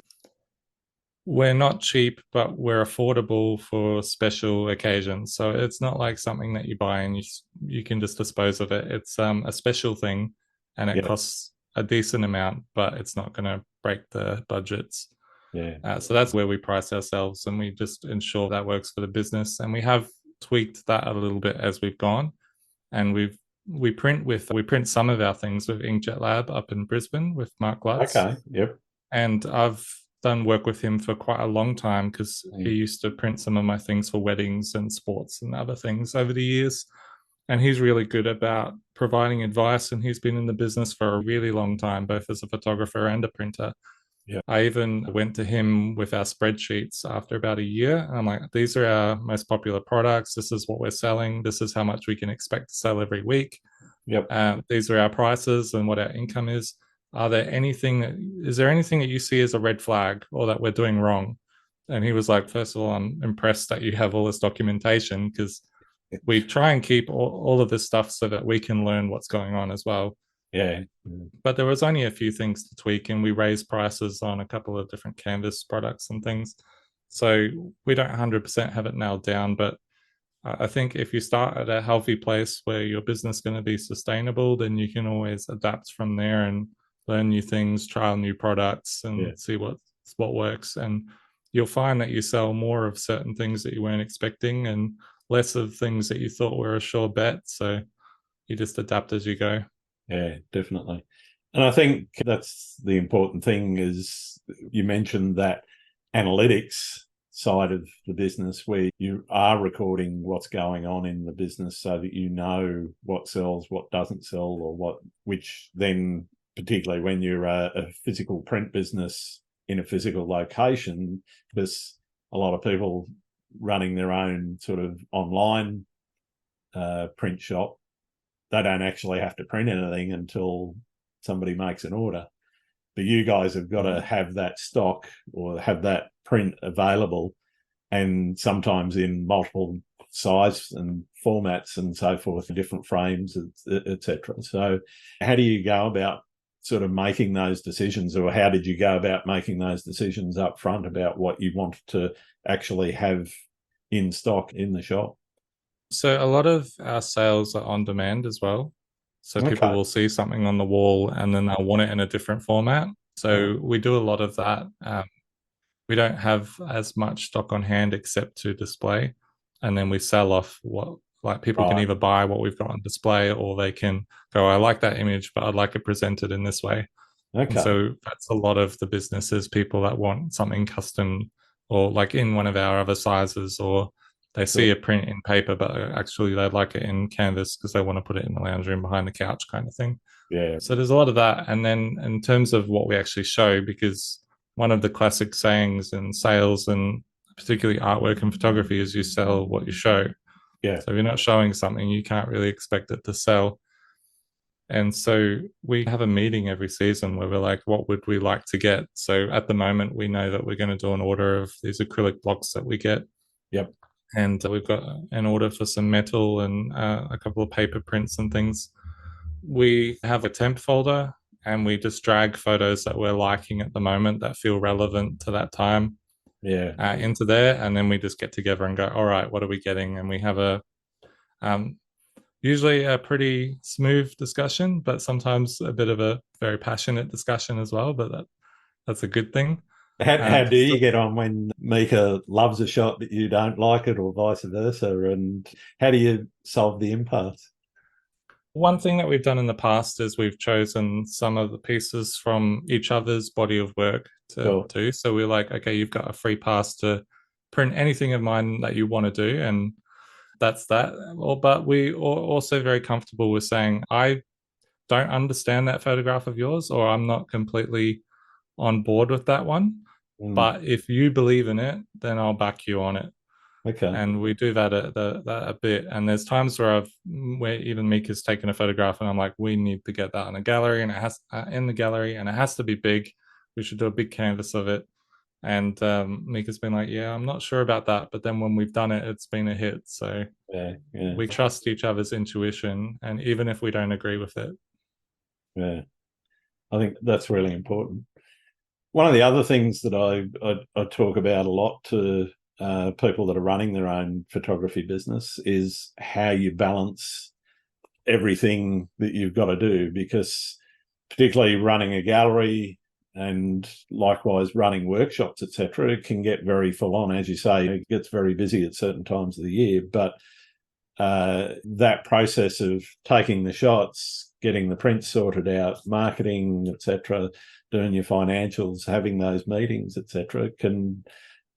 we're not cheap, but we're affordable for special occasions. So it's not like something that you buy and you can just dispose of it. It's a special thing, and it Yeah, costs a decent amount, but it's not going to break the budgets. yeah, So that's where we price ourselves, and we just ensure that works for the business. And we have tweaked that a little bit as we've gone, and we print some of our things with Inkjet Lab up in Brisbane with Mark Lutz, okay, yep, and I've done work with him for quite a long time because he used to print some of my things for weddings and sports and other things over the years. And he's really good about providing advice, and he's been in the business for a really long time, both as a photographer and a printer. yep, I even went to him with our spreadsheets after about a year. And I'm like, these are our most popular products. This is what we're selling. This is how much we can expect to sell every week. Yep. These are our prices and what our income is. Is there anything that you see as a red flag or that we're doing wrong? And he was like, first of all, I'm impressed that you have all this documentation, because we try and keep all of this stuff so that we can learn what's going on as well. Yeah. But there was only a few things to tweak, and we raised prices on a couple of different canvas products and things. So we don't 100% have it nailed down, but I think if you start at a healthy place where your business is going to be sustainable, then you can always adapt from there and learn new things, trial new products, and see what works. And you'll find that you sell more of certain things that you weren't expecting and less of things that you thought were a sure bet. So you just adapt as you go. Yeah, definitely. And I think that's the important thing is you mentioned that analytics side of the business where you are recording what's going on in the business so that you know what sells, what doesn't sell, or which then, particularly when you're a physical print business in a physical location, there's a lot of people running their own sort of online print shop. They don't actually have to print anything until somebody makes an order. But you guys have got to have that stock or have that print available, and sometimes in multiple size and formats and so forth, different frames, etc. So how do you go about sort of making those decisions, or how did you go about making those decisions up front about what you wanted to actually have in stock in the shop? So a lot of our sales are on demand as well. So people will see something on the wall and then they'll want it in a different format. So we do a lot of that. We don't have as much stock on hand except to display, and then we sell off what, like, people can either buy what we've got on display, or they can go, I like that image, but I'd like it presented in this way. And so that's a lot of the businesses, people that want something custom or like in one of our other sizes, or they see a print in paper, but actually they like it in canvas because they want to put it in the lounge room behind the couch kind of thing. Yeah. So there's a lot of that. And then in terms of what we actually show, because one of the classic sayings in sales and particularly artwork and photography is you sell what you show. Yeah. So if you're not showing something, you can't really expect it to sell. And so we have a meeting every season where we're like, what would we like to get? So at the moment, we know that we're going to do an order of these acrylic blocks that we get. Yep. And we've got an order for some metal and a couple of paper prints and things. We have a temp folder and we just drag photos that we're liking at the moment that feel relevant to that time into there. And then we just get together and go, all right, what are we getting? And we have usually a pretty smooth discussion, but sometimes a bit of a very passionate discussion as well. But that's a good thing. How do you get on when Mieke loves a shot but you don't like it, or vice versa? And how do you solve the impasse? One thing that we've done in the past is we've chosen some of the pieces from each other's body of work to do. So we're like, okay, you've got a free pass to print anything of mine that you want to do. And that's that. But we are also very comfortable with saying, I don't understand that photograph of yours, or I'm not completely on board with that one. But if you believe in it, then I'll back you on it. And we do that a bit. And there's times where even Mieke has taken a photograph, and I'm like, we need to get that in a gallery, and it has in the gallery, and it has to be big. We should do a big canvas of it. And Mieka's been like, yeah, I'm not sure about that. But then when we've done it, it's been a hit. So we trust each other's intuition, and even if we don't agree with it. Yeah, I think that's really important. One of the other things that I talk about a lot to people that are running their own photography business is how you balance everything that you've got to do, because particularly running a gallery and likewise running workshops, etc., it can get very full on. As you say, it gets very busy at certain times of the year, but that process of taking the shots, getting the prints sorted out, marketing, etc., doing your financials, having those meetings, etc., can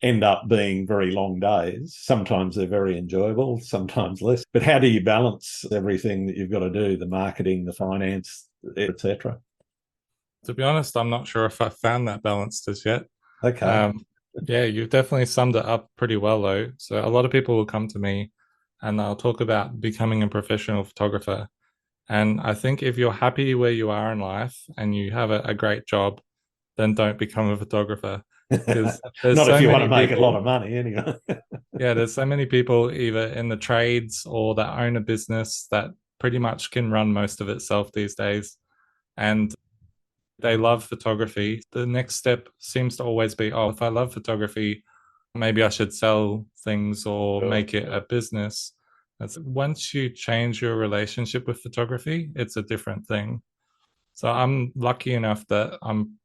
end up being very long days. Sometimes they're very enjoyable, sometimes less. But how do you balance everything that you've got to do, the marketing, the finance, etc.? To be honest, I'm not sure if I found that balance as yet. Okay. Yeah, you've definitely summed it up pretty well, though. So a lot of people will come to me and they'll talk about becoming a professional photographer. And I think if you're happy where you are in life and you have a great job, then don't become a photographer, because there's Not if so you want many to make a lot people. of money, anyway. Yeah, there's so many people either in the trades or that own a business that pretty much can run most of itself these days. And they love photography. The next step seems to always be, oh, if I love photography, maybe I should sell things or Sure. make it a business. That's once you change your relationship with photography, it's a different thing. So I'm lucky enough that I'm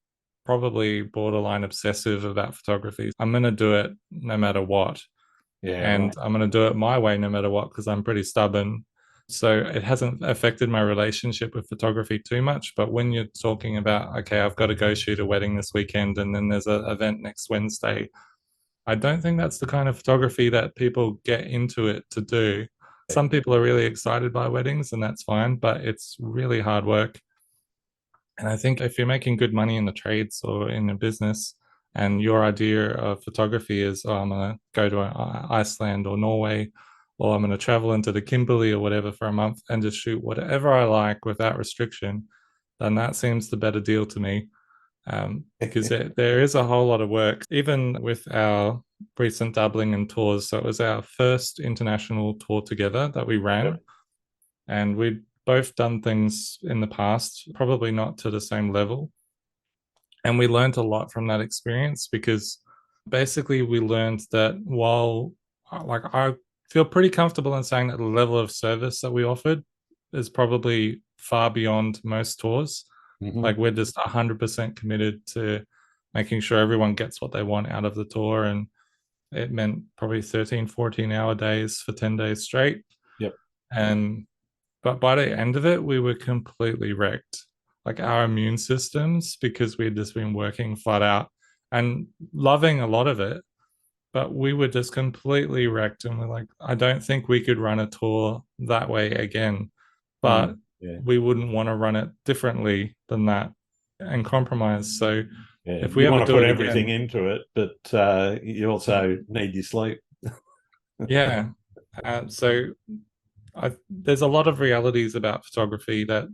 probably borderline obsessive about photography. I'm going to do it no matter what. Yeah, right. And I'm going to do it my way no matter what, because I'm pretty stubborn. So it hasn't affected my relationship with photography too much. But when you're talking about, okay, I've got to go shoot a wedding this weekend and then there's an event next Wednesday, I don't think that's the kind of photography that people get into it to do. Some people are really excited by weddings and that's fine, but it's really hard work. And I think if you're making good money in the trades or in a business, and your idea of photography is, oh, I'm going to go to Iceland or Norway, or I'm going to travel into the Kimberley or whatever for a month and just shoot whatever I like without restriction, then that seems the better deal to me. Because there is a whole lot of work, even with our recent doubling and tours. So it was our first international tour together that we ran. Yep. And we'd both done things in the past, probably not to the same level. And we learned a lot from that experience, because basically we learned that while, like, I feel pretty comfortable in saying that the level of service that we offered is probably far beyond most tours. Mm-hmm. Like, we're just 100% committed to making sure everyone gets what they want out of the tour. And it meant probably 13, 14-hour days for 10 days straight. Yep. And but by the end of it, we were completely wrecked. Like, our immune systems, because we'd just been working flat out and loving a lot of it, but we were just completely wrecked. And we're like, I don't think we could run a tour that way again. But Yeah. we wouldn't want to run it differently than that and compromise. So Yeah. if we You ever want to do put it everything again, into it, but you also need your sleep. yeah. So there's a lot of realities about photography that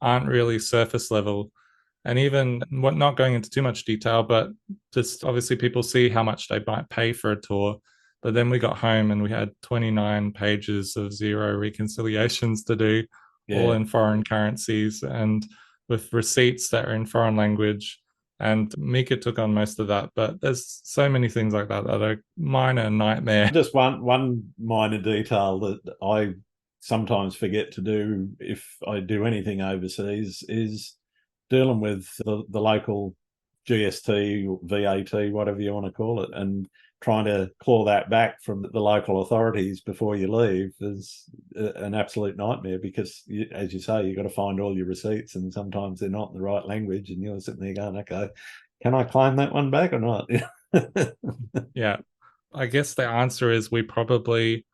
aren't really surface level. And even what, not going into too much detail, but just obviously people see how much they might pay for a tour. But then we got home and we had 29 pages of zero reconciliations to do, all Yeah. in foreign currencies and with receipts that are in foreign language. And Mieke took on most of that. But there's so many things like that that are minor nightmare. Just one minor detail that I sometimes forget to do if I do anything overseas is dealing with the local GST, VAT, whatever you want to call it, and trying to claw that back from the local authorities before you leave is an absolute nightmare, because, as you say, you've got to find all your receipts, and sometimes they're not in the right language, and you're sitting there going, okay, can I claim that one back or not? Yeah. I guess the answer is we probably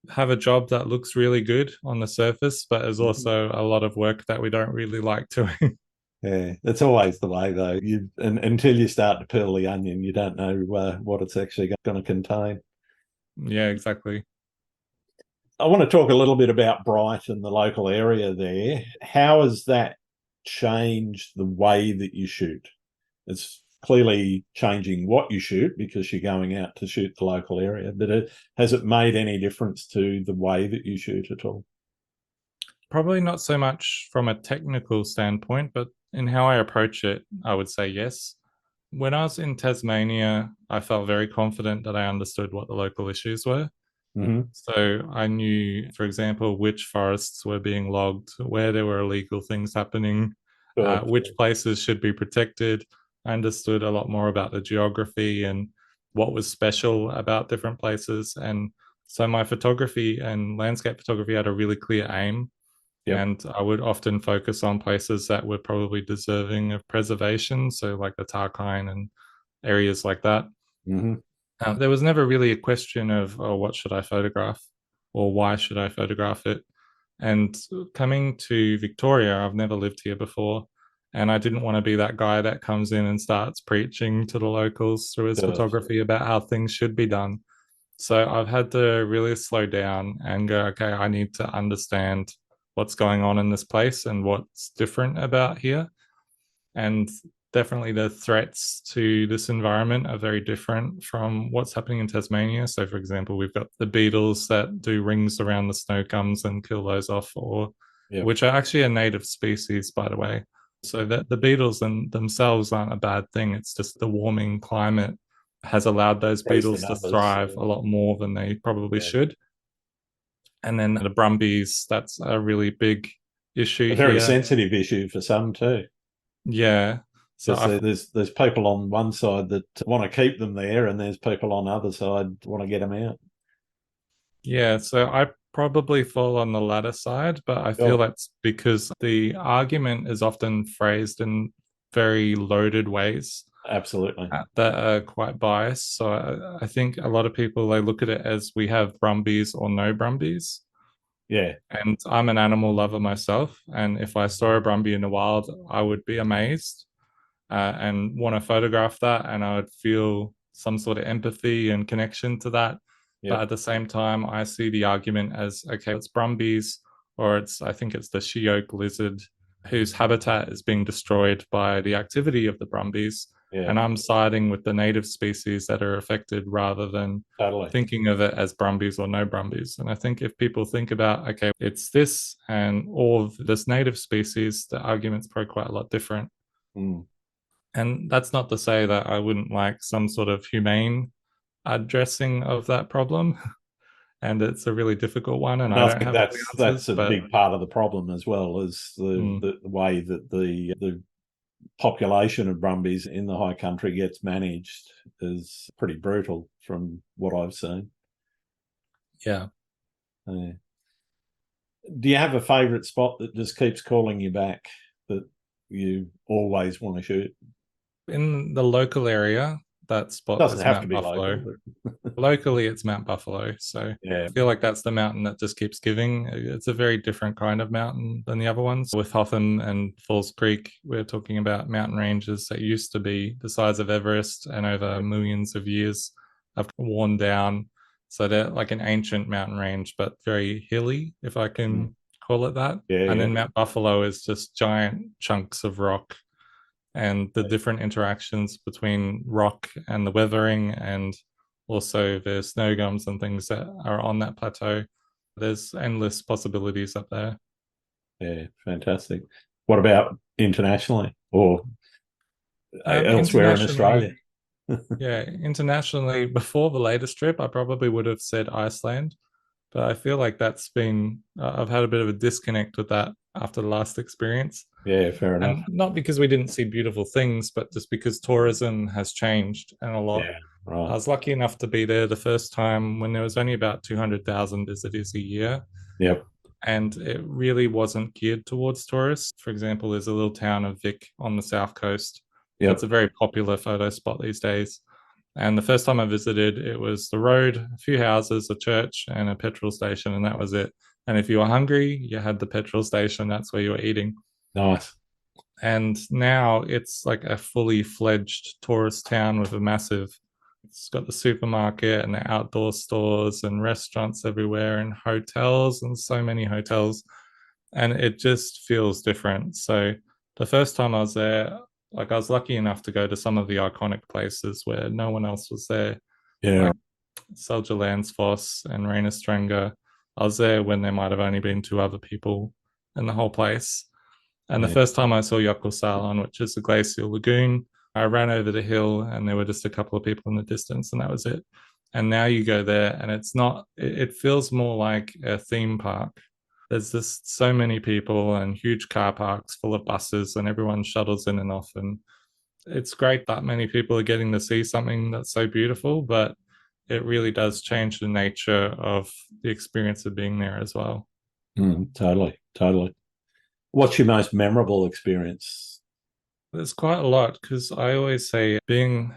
have a job that looks really good on the surface, but is also a lot of work that we don't really like doing. Yeah, it's always the way though. Until you start to peel the onion, you don't know what it's actually going to contain. Yeah, exactly. I want to talk a little bit about Bright and the local area there. How has that changed the way that you shoot? It's clearly changing what you shoot because you're going out to shoot the local area, but has it made any difference to the way that you shoot at all? Probably not so much from a technical standpoint, but in how I approach it, I would say yes. When I was in Tasmania, I felt very confident that I understood what the local issues were. Mm-hmm. So I knew, for example, which forests were being logged, where there were illegal things happening, Sure. which places should be protected. I understood a lot more about the geography and what was special about different places. And so my photography and landscape photography had a really clear aim. Yep. And I would often focus on places that were probably deserving of preservation. So, like the Tarkine and areas like that. Mm-hmm. There was never really a question of, oh, what should I photograph or why should I photograph it? And coming to Victoria, I've never lived here before. And I didn't want to be that guy that comes in and starts preaching to the locals through his Sure. photography about how things should be done. So I've had to really slow down and go, okay, I need to understand what's going on in this place and what's different about here. And definitely the threats to this environment are very different from what's happening in Tasmania. So, for example, we've got the beetles that do rings around the snow gums and kill those off, or which are actually a native species, by the way. So that the beetles themselves aren't a bad thing. It's just the warming climate has allowed those beetles to thrive a lot more than they probably should. And then the brumbies, that's a really big issue. A very sensitive issue for some too. Yeah. So there's people on one side that want to keep them there, and there's people on the other side want to get them out. Yeah, so I probably fall on the latter side, but I feel that's because the argument is often phrased in very loaded ways. Absolutely. That are quite biased. So I think a lot of people, they look at it as we have brumbies or no brumbies. Yeah. And I'm an animal lover myself. And if I saw a brumby in the wild, I would be amazed and want to photograph that. And I would feel some sort of empathy and connection to that. But at the same time, I see the argument as, okay, it's brumbies, or I think it's the she-oak lizard whose habitat is being destroyed by the activity of the brumbies. And I'm siding with the native species that are affected rather than thinking of it as brumbies or no brumbies. And I think if people think about, okay, it's this and all of this native species, the argument's probably quite a lot different. And that's not to say that I wouldn't like some sort of humane addressing of that problem. And it's a really difficult one, and I don't have all the answers. That's a big part of the problem as well, is the way that the population of brumbies in the high country gets managed is pretty brutal from what I've seen. Yeah. Do you have a favourite spot that just keeps calling you back that you always want to shoot? In the local area, that spot doesn't is have Mount to be Buffalo. local, but... Locally, it's Mount Buffalo. So I feel like that's the mountain that just keeps giving. It's a very different kind of mountain than the other ones. With Hotham and Falls Creek, we're talking about mountain ranges that used to be the size of Everest and over millions of years have worn down. So they're like an ancient mountain range, but very hilly, if I can call it that. And then Mount Buffalo is just giant chunks of rock, and the different interactions between rock and the weathering, and also the snow gums and things that are on that plateau. There's endless possibilities up there. Yeah, fantastic. What about internationally or elsewhere in Australia? Yeah, internationally, before the latest trip, I probably would have said Iceland. But I feel like that's been, I've had a bit of a disconnect with that after the last experience. Yeah, fair enough. And not because we didn't see beautiful things, but just because tourism has changed and a lot. Yeah, right. I was lucky enough to be there the first time when there was only about 200,000 visitors a year. Yep. And it really wasn't geared towards tourists. For example, there's a little town of Vic on the south coast. Yep. It's a very popular photo spot these days. And the first time I visited, it was the road, a few houses, a church, and a petrol station, and that was it. And if you were hungry, you had the petrol station. That's where you were eating. Nice. And now it's like a fully fledged tourist town with it's got the supermarket and the outdoor stores and restaurants everywhere and hotels, and so many hotels. And it just feels different. So the first time I was there, like I was lucky enough to go to some of the iconic places where no one else was there. Yeah. Like Selja Landsfoss and Reynastranga. I was there when there might have only been two other people in the whole place. And the first time I saw Yokosalan, which is a glacial lagoon, I ran over the hill and there were just a couple of people in the distance, and that was it. And now you go there and it feels more like a theme park. There's just so many people and huge car parks full of buses, and everyone shuttles in and off. And it's great that many people are getting to see something that's so beautiful, but it really does change the nature of the experience of being there as well. Totally. What's your most memorable experience? There's quite a lot, because I always say being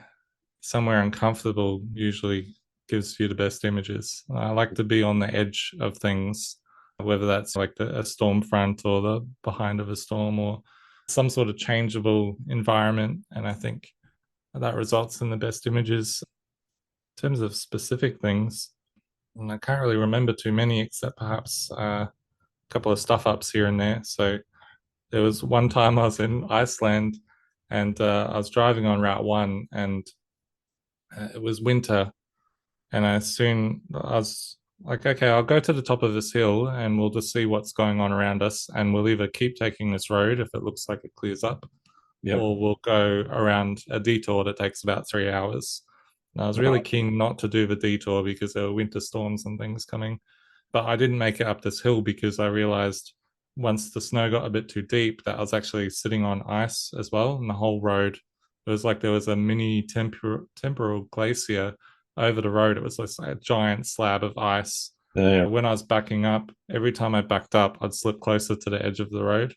somewhere uncomfortable usually gives you the best images. I like to be on the edge of things, whether that's like a storm front or the behind of a storm or some sort of changeable environment. And I think that results in the best images. In terms of specific things, and I can't really remember too many, except perhaps couple of stuff ups here and there. So there was one time I was in Iceland, and I was driving on Route 1, and it was winter. And I was like, okay, I'll go to the top of this hill and we'll just see what's going on around us. And we'll either keep taking this road if it looks like it clears up, Yep. or we'll go around a detour that takes about 3 hours. And I was really Right. keen not to do the detour because there were winter storms and things coming. But I didn't make it up this hill because I realized once the snow got a bit too deep that I was actually sitting on ice as well. And the whole road, it was like there was a mini temporal glacier over the road. It was like a giant slab of ice. Yeah. When I was backing up, every time I backed up, I'd slip closer to the edge of the road,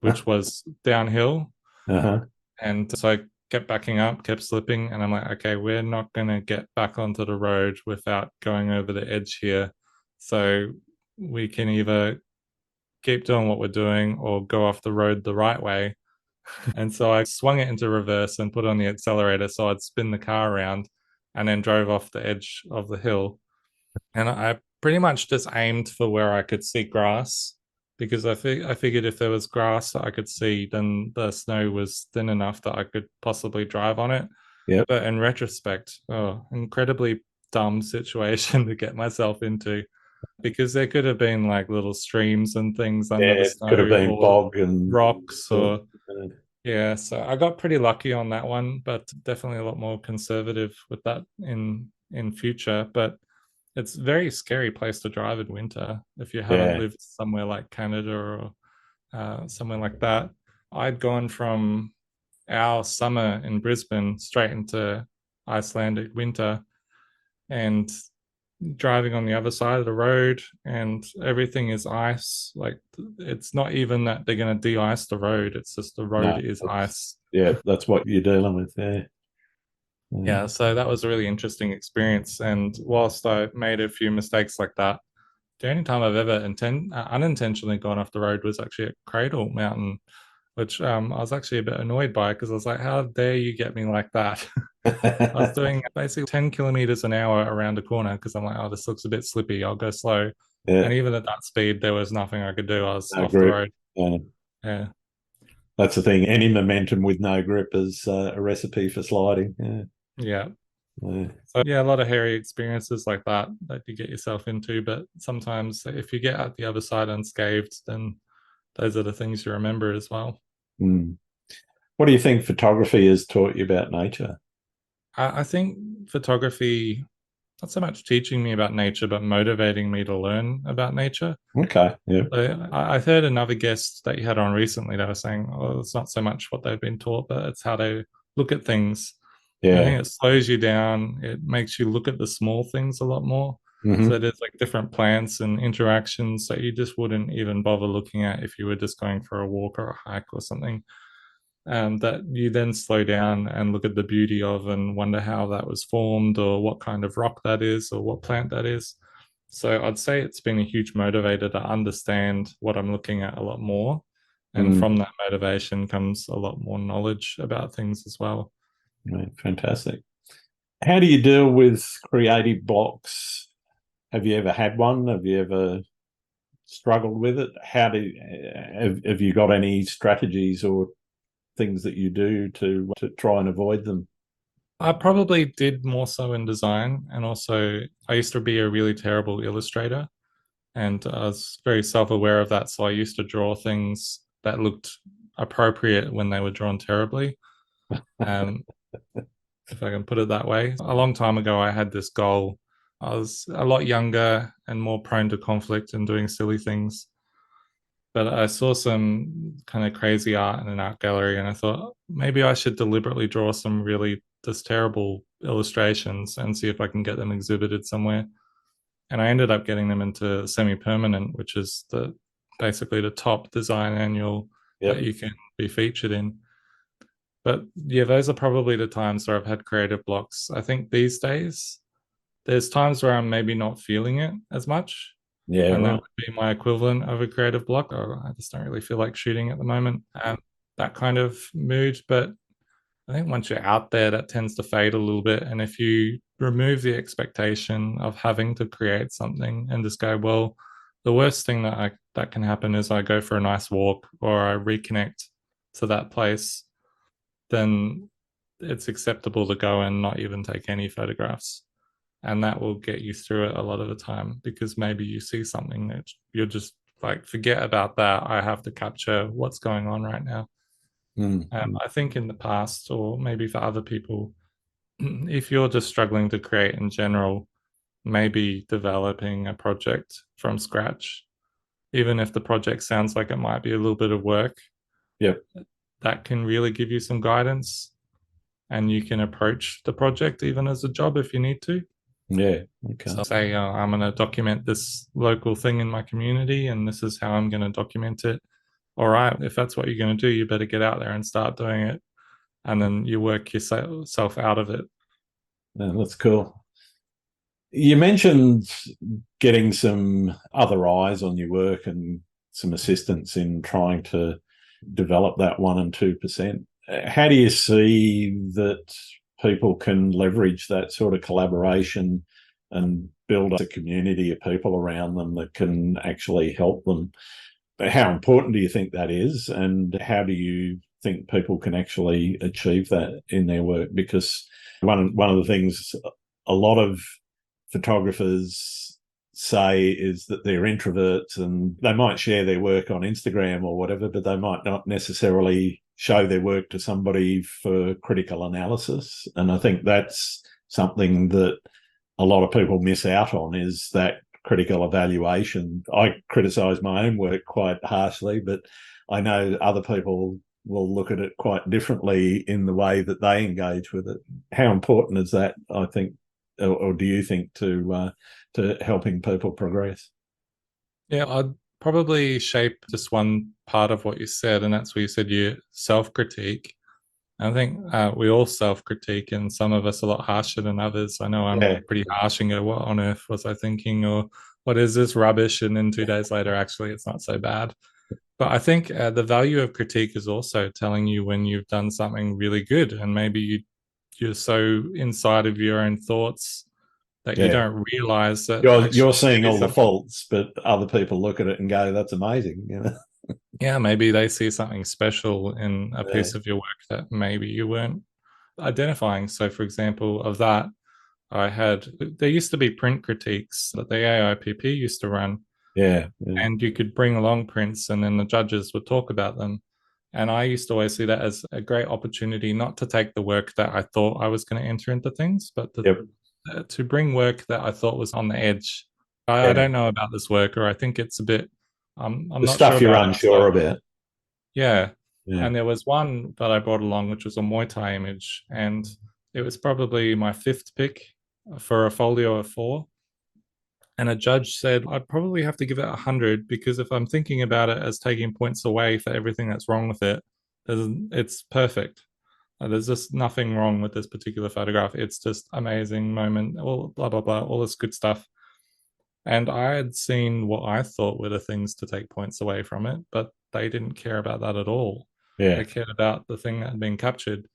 which was downhill. Uh-huh. And so I kept backing up, kept slipping. And I'm like, okay, we're not going to get back onto the road without going over the edge here. So we can either keep doing what we're doing or go off the road the right way. And so I swung it into reverse and put on the accelerator so I'd spin the car around and then drove off the edge of the hill. And I pretty much just aimed for where I could see grass because I figured if there was grass that I could see, then the snow was thin enough that I could possibly drive on it. Yep. But in retrospect, incredibly dumb situation to get myself into because there could have been like little streams and things under Yeah, the it could have snow been or bog and rocks or uh, yeah, so I got pretty lucky on that one, but definitely a lot more conservative with that in future. But it's a very scary place to drive in winter if you haven't yeah. lived somewhere like Canada or somewhere like that. I'd gone from our summer in Brisbane straight into Icelandic winter, and driving on the other side of the road and everything is ice. Like it's not even that they're going to de-ice the road, it's just the road No, is ice. that's what you're dealing with there. Yeah. Yeah, so that was a really interesting experience, and whilst I made a few mistakes like that, the only time I've ever unintentionally gone off the road was actually at Cradle Mountain, which I was actually a bit annoyed by because I was like, how dare you get me like that? I was doing basically 10 kilometers an hour around a corner because I'm like, oh, this looks a bit slippy. I'll go slow. Yeah, And even at that speed, there was nothing I could do. I was no off the grip. road. Yeah. Yeah. That's the thing. Any momentum with no grip is a recipe for sliding. Yeah. Yeah. Yeah. So, yeah, a lot of hairy experiences like that that you get yourself into. But sometimes if you get out the other side unscathed, then those are the things you remember as well. Mm. What do you think photography has taught you about nature? I think photography, not so much teaching me about nature, but motivating me to learn about nature. Okay. Yeah. So I heard another guest that you had on recently that was saying, oh, it's not so much what they've been taught, but it's how they look at things. I Yeah. think it slows you down. It makes you look at the small things a lot more. Mm-hmm. So there's like different plants and interactions that you just wouldn't even bother looking at if you were just going for a walk or a hike or something. That you then slow down and look at the beauty of and wonder how that was formed or what kind of rock that is or what plant that is. So I'd say it's been a huge motivator to understand what I'm looking at a lot more. And Mm. from that motivation comes a lot more knowledge about things as well. Right. Fantastic. How do you deal with creative blocks? Have you ever had one? Have you ever struggled with it? Have you got any strategies or things that you do to try and avoid them? I probably did more so in design. And also, I used to be a really terrible illustrator. And I was very self aware of that. So I used to draw things that looked appropriate when they were drawn terribly. Um, if I can put it that way. A long time ago, I had this goal. I was a lot younger and more prone to conflict and doing silly things. But I saw some kind of crazy art in an art gallery, and I thought maybe I should deliberately draw some really just terrible illustrations and see if I can get them exhibited somewhere. And I ended up getting them into semi-permanent, which is basically the top design annual that Yep. you can be featured in. But yeah, those are probably the times where I've had creative blocks. I think these days, there's times where I'm maybe not feeling it as much. Yeah. And that Right. would be my equivalent of a creative block. Oh, I just don't really feel like shooting at the moment. That kind of mood. But I think once you're out there, that tends to fade a little bit. And if you remove the expectation of having to create something and just go, well, the worst thing that can happen is I go for a nice walk or I reconnect to that place, then it's acceptable to go and not even take any photographs. And that will get you through it a lot of the time, because maybe you see something that you're just like, forget about that. I have to capture what's going on right now. I think in the past, or maybe for other people, if you're just struggling to create in general, maybe developing a project from scratch, even if the project sounds like it might be a little bit of work, Yep. that can really give you some guidance, and you can approach the project even as a job if you need to. Yeah. Okay. So say, I'm going to document this local thing in my community, and this is how I'm going to document it. All right, if that's what you're going to do, you better get out there and start doing it, and then you work yourself out of it. Yeah, that's cool. You mentioned getting some other eyes on your work and some assistance in trying to develop that 1% and 2%. How do you see that people can leverage that sort of collaboration and build a community of people around them that can actually help them? How important do you think that is, and how do you think people can actually achieve that in their work? Because one of the things a lot of photographers say is that they're introverts and they might share their work on Instagram or whatever, but they might not necessarily show their work to somebody for critical analysis. And I think that's something that a lot of people miss out on, is that critical evaluation. I criticize my own work quite harshly, but I know other people will look at it quite differently in the way that they engage with it. How important is that, I think, or do you think, to helping people progress? Yeah, I'd probably shape just one part of what you said, and that's where you said you self-critique. I think we all self-critique, and some of us a lot harsher than others. I know I'm pretty harsh and go, what on earth was I thinking? Or what is this rubbish? And then 2 days later, actually, it's not so bad. But I think the value of critique is also telling you when you've done something really good, and maybe you're so inside of your own thoughts that you don't realize that you're seeing all the something. faults, but other people look at it and go, "That's amazing." You know? Yeah, maybe they see something special in a piece of your work that maybe you weren't identifying. So, for example, of that, there used to be print critiques that the AIPP used to run. Yeah. And you could bring along prints, and then the judges would talk about them. And I used to always see that as a great opportunity, not to take the work that I thought I was going to enter into things, but to bring work that I thought was on the edge. I don't know about this work, or I think it's a bit, I'm The not sure stuff you're about it. unsure about. Yeah. And there was one that I brought along, which was a Muay Thai image. And it was probably my fifth pick for a folio of 4. And a judge said, I'd probably have to give it 100, because if I'm thinking about it as taking points away for everything that's wrong with it, it's perfect. There's just nothing wrong with this particular photograph. It's just amazing moment, all blah, blah, blah, all this good stuff. And I had seen what I thought were the things to take points away from it, but they didn't care about that at all. Yeah. They cared about the thing that had been captured.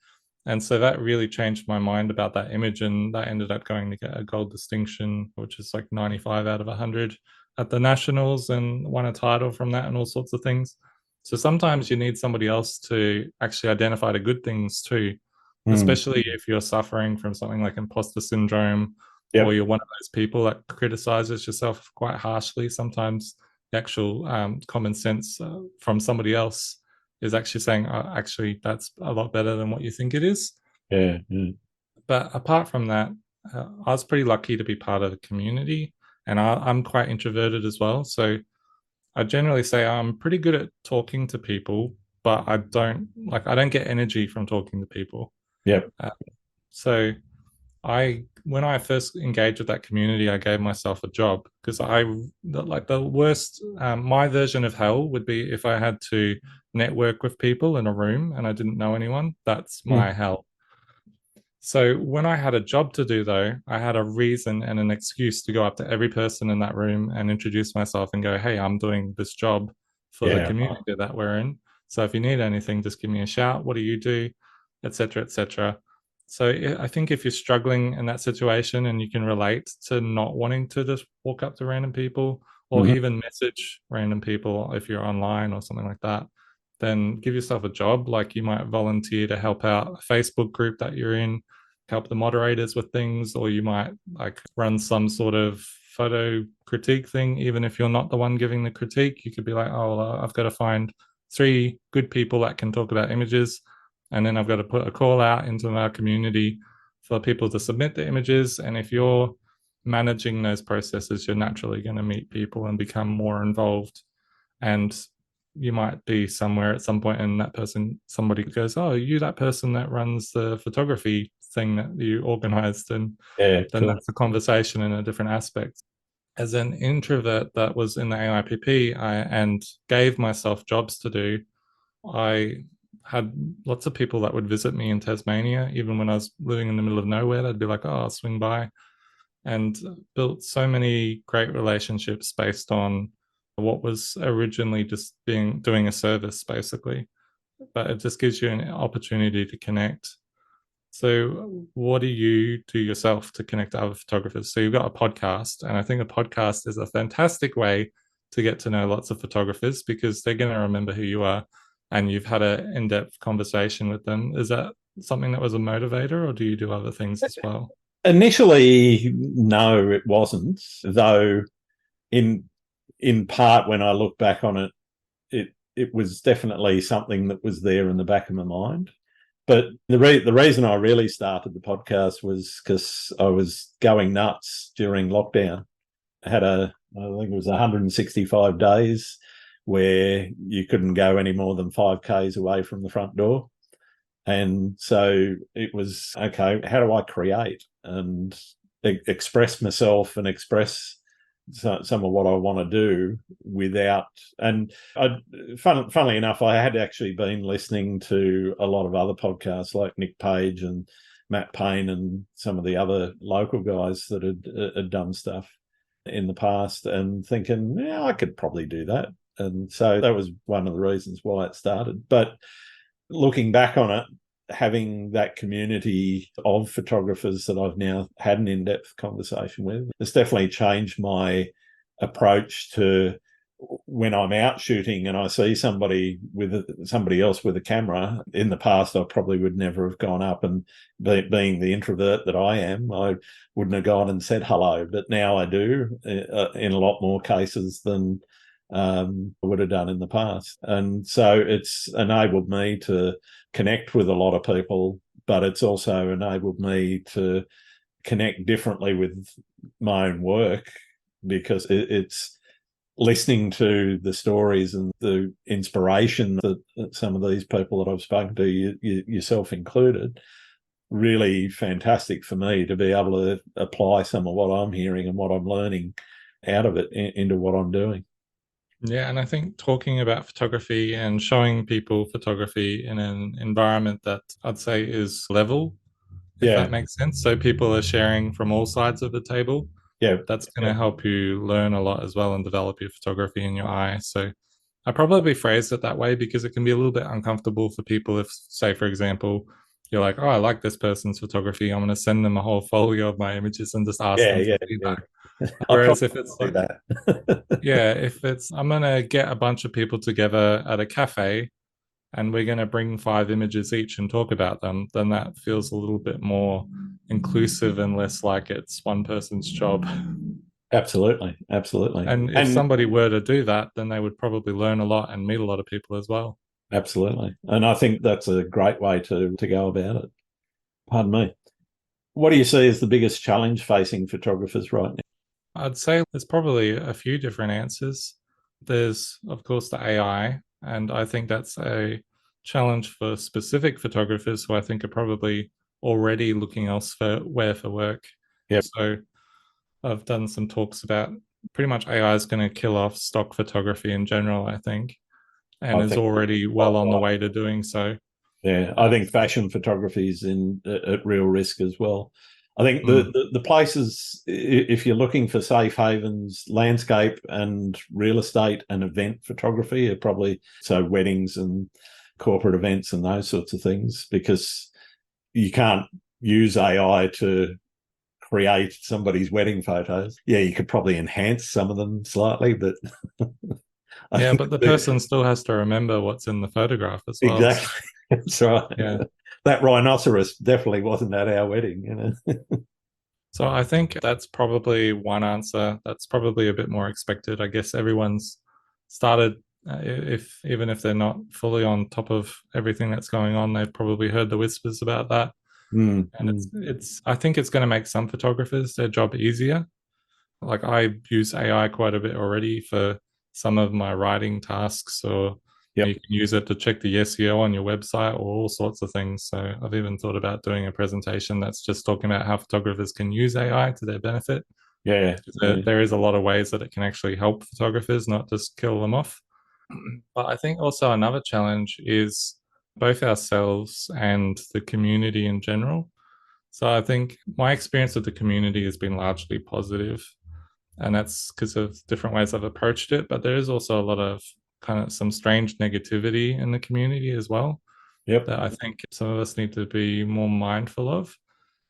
And so that really changed my mind about that image, and that ended up going to get a gold distinction, which is like 95 out of 100 at the Nationals, and won a title from that and all sorts of things. So sometimes you need somebody else to actually identify the good things too, especially if you're suffering from something like imposter syndrome, or you're one of those people that criticizes yourself quite harshly. Sometimes the actual common sense from somebody else is actually saying, actually, that's a lot better than what you think it is. Yeah. But apart from that, I was pretty lucky to be part of the community, and I'm quite introverted as well. So I generally say I'm pretty good at talking to people, but I don't get energy from talking to people. Yep. So when I first engaged with that community, I gave myself a job, because the worst, my version of hell would be if I had to network with people in a room and I didn't know anyone. That's my hell. So when I had a job to do, though, I had a reason and an excuse to go up to every person in that room and introduce myself and go, hey, I'm doing this job for the community that we're in. So if you need anything, just give me a shout. What do you do? Etc. etc. So I think if you're struggling in that situation and you can relate to not wanting to just walk up to random people, or even message random people if you're online or something like that. Then give yourself a job. Like you might volunteer to help out a Facebook group that you're in, help the moderators with things, or you might like run some sort of photo critique thing. Even if you're not the one giving the critique, you could be like, oh, well, I've got to find 3 good people that can talk about images. And then I've got to put a call out into our community for people to submit the images. And if you're managing those processes, you're naturally going to meet people and become more involved. And you might be somewhere at some point and somebody goes, oh, you that person that runs the photography thing that you organized, and then that's a conversation in a different aspect. As an introvert that was in the AIPP and gave myself jobs to do, I had lots of people that would visit me in Tasmania, even when I was living in the middle of nowhere. They'd be like, oh, I'll swing by, and built so many great relationships based on what was originally just doing a service, basically. But it just gives you an opportunity to connect. So what do you do yourself to connect to other photographers? So you've got a podcast, and I think a podcast is a fantastic way to get to know lots of photographers because they're going to remember who you are and you've had an in-depth conversation with them. Is that something that was a motivator, or do you do other things as well? Initially, no, it wasn't. Though, in part, when I look back on it, it was definitely something that was there in the back of my mind. But the reason I really started the podcast was because I was going nuts during lockdown. I think it was 165 days where you couldn't go any more than 5 Ks away from the front door. And so it was, okay, how do I create and express myself and express some of what I want to do without, and funnily enough, I had actually been listening to a lot of other podcasts like Nick Page and Matt Payne and some of the other local guys that had done stuff in the past, and thinking, yeah, I could probably do that. And so that was one of the reasons why it started. But looking back on it, having that community of photographers that I've now had an in-depth conversation with, it's definitely changed my approach to when I'm out shooting and I see somebody else with a camera. In the past, I probably would never have gone up, and being the introvert that I am, I wouldn't have gone and said hello. But now I do in a lot more cases than I would have done in the past. And so it's enabled me to connect with a lot of people, but it's also enabled me to connect differently with my own work, because it's listening to the stories and the inspiration that some of these people that I've spoken to, yourself included, really fantastic for me to be able to apply some of what I'm hearing and what I'm learning out of it into what I'm doing. Yeah, and I think talking about photography and showing people photography in an environment that I'd say is level, if that makes sense. So people are sharing from all sides of the table. Yeah, that's going to help you learn a lot as well and develop your photography in your eye. So I probably phrased it that way because it can be a little bit uncomfortable for people if, say, for example, you're like, oh, I like this person's photography, I'm going to send them a whole folio of my images and just ask them for feedback. Whereas if it's like that, if it's, I'm going to get a bunch of people together at a cafe and we're going to bring 5 images each and talk about them, then that feels a little bit more inclusive and less like it's one person's job. Absolutely. And if somebody were to do that, then they would probably learn a lot and meet a lot of people as well. Absolutely. And I think that's a great way to go about it. Pardon me. What do you see as the biggest challenge facing photographers right now? I'd say there's probably a few different answers. There's, of course, the AI, and I think that's a challenge for specific photographers who I think are probably already looking elsewhere for work. Yep. So I've done some talks about pretty much AI is going to kill off stock photography in general, I think, and is already well on the way to doing so. Yeah, I think fashion photography is at real risk as well. I think the places, if you're looking for safe havens, landscape and real estate and event photography are probably, so weddings and corporate events and those sorts of things, because you can't use AI to create somebody's wedding photos. Yeah, you could probably enhance some of them slightly, but I Yeah, think but the person still has to remember what's in the photograph as well. exactly. That's right. Yeah. That rhinoceros definitely wasn't at our wedding, So I think that's probably one answer. That's probably a bit more expected. I guess everyone's started, if even if they're not fully on top of everything that's going on, they've probably heard the whispers about that. And it's I think it's going to make some photographers their job easier. Like I use AI quite a bit already for some of my writing tasks, or Yep. you can use it to check the SEO on your website or all sorts of things. So I've even thought about doing a presentation that's just talking about how photographers can use AI to their benefit. Yeah. There is a lot of ways that it can actually help photographers, not just kill them off. But I think also another challenge is both ourselves and the community in general. So I think my experience with the community has been largely positive, and that's because of different ways I've approached it. But there is also a lot of kind of some strange negativity in the community as well. Yep. That I think some of us need to be more mindful of.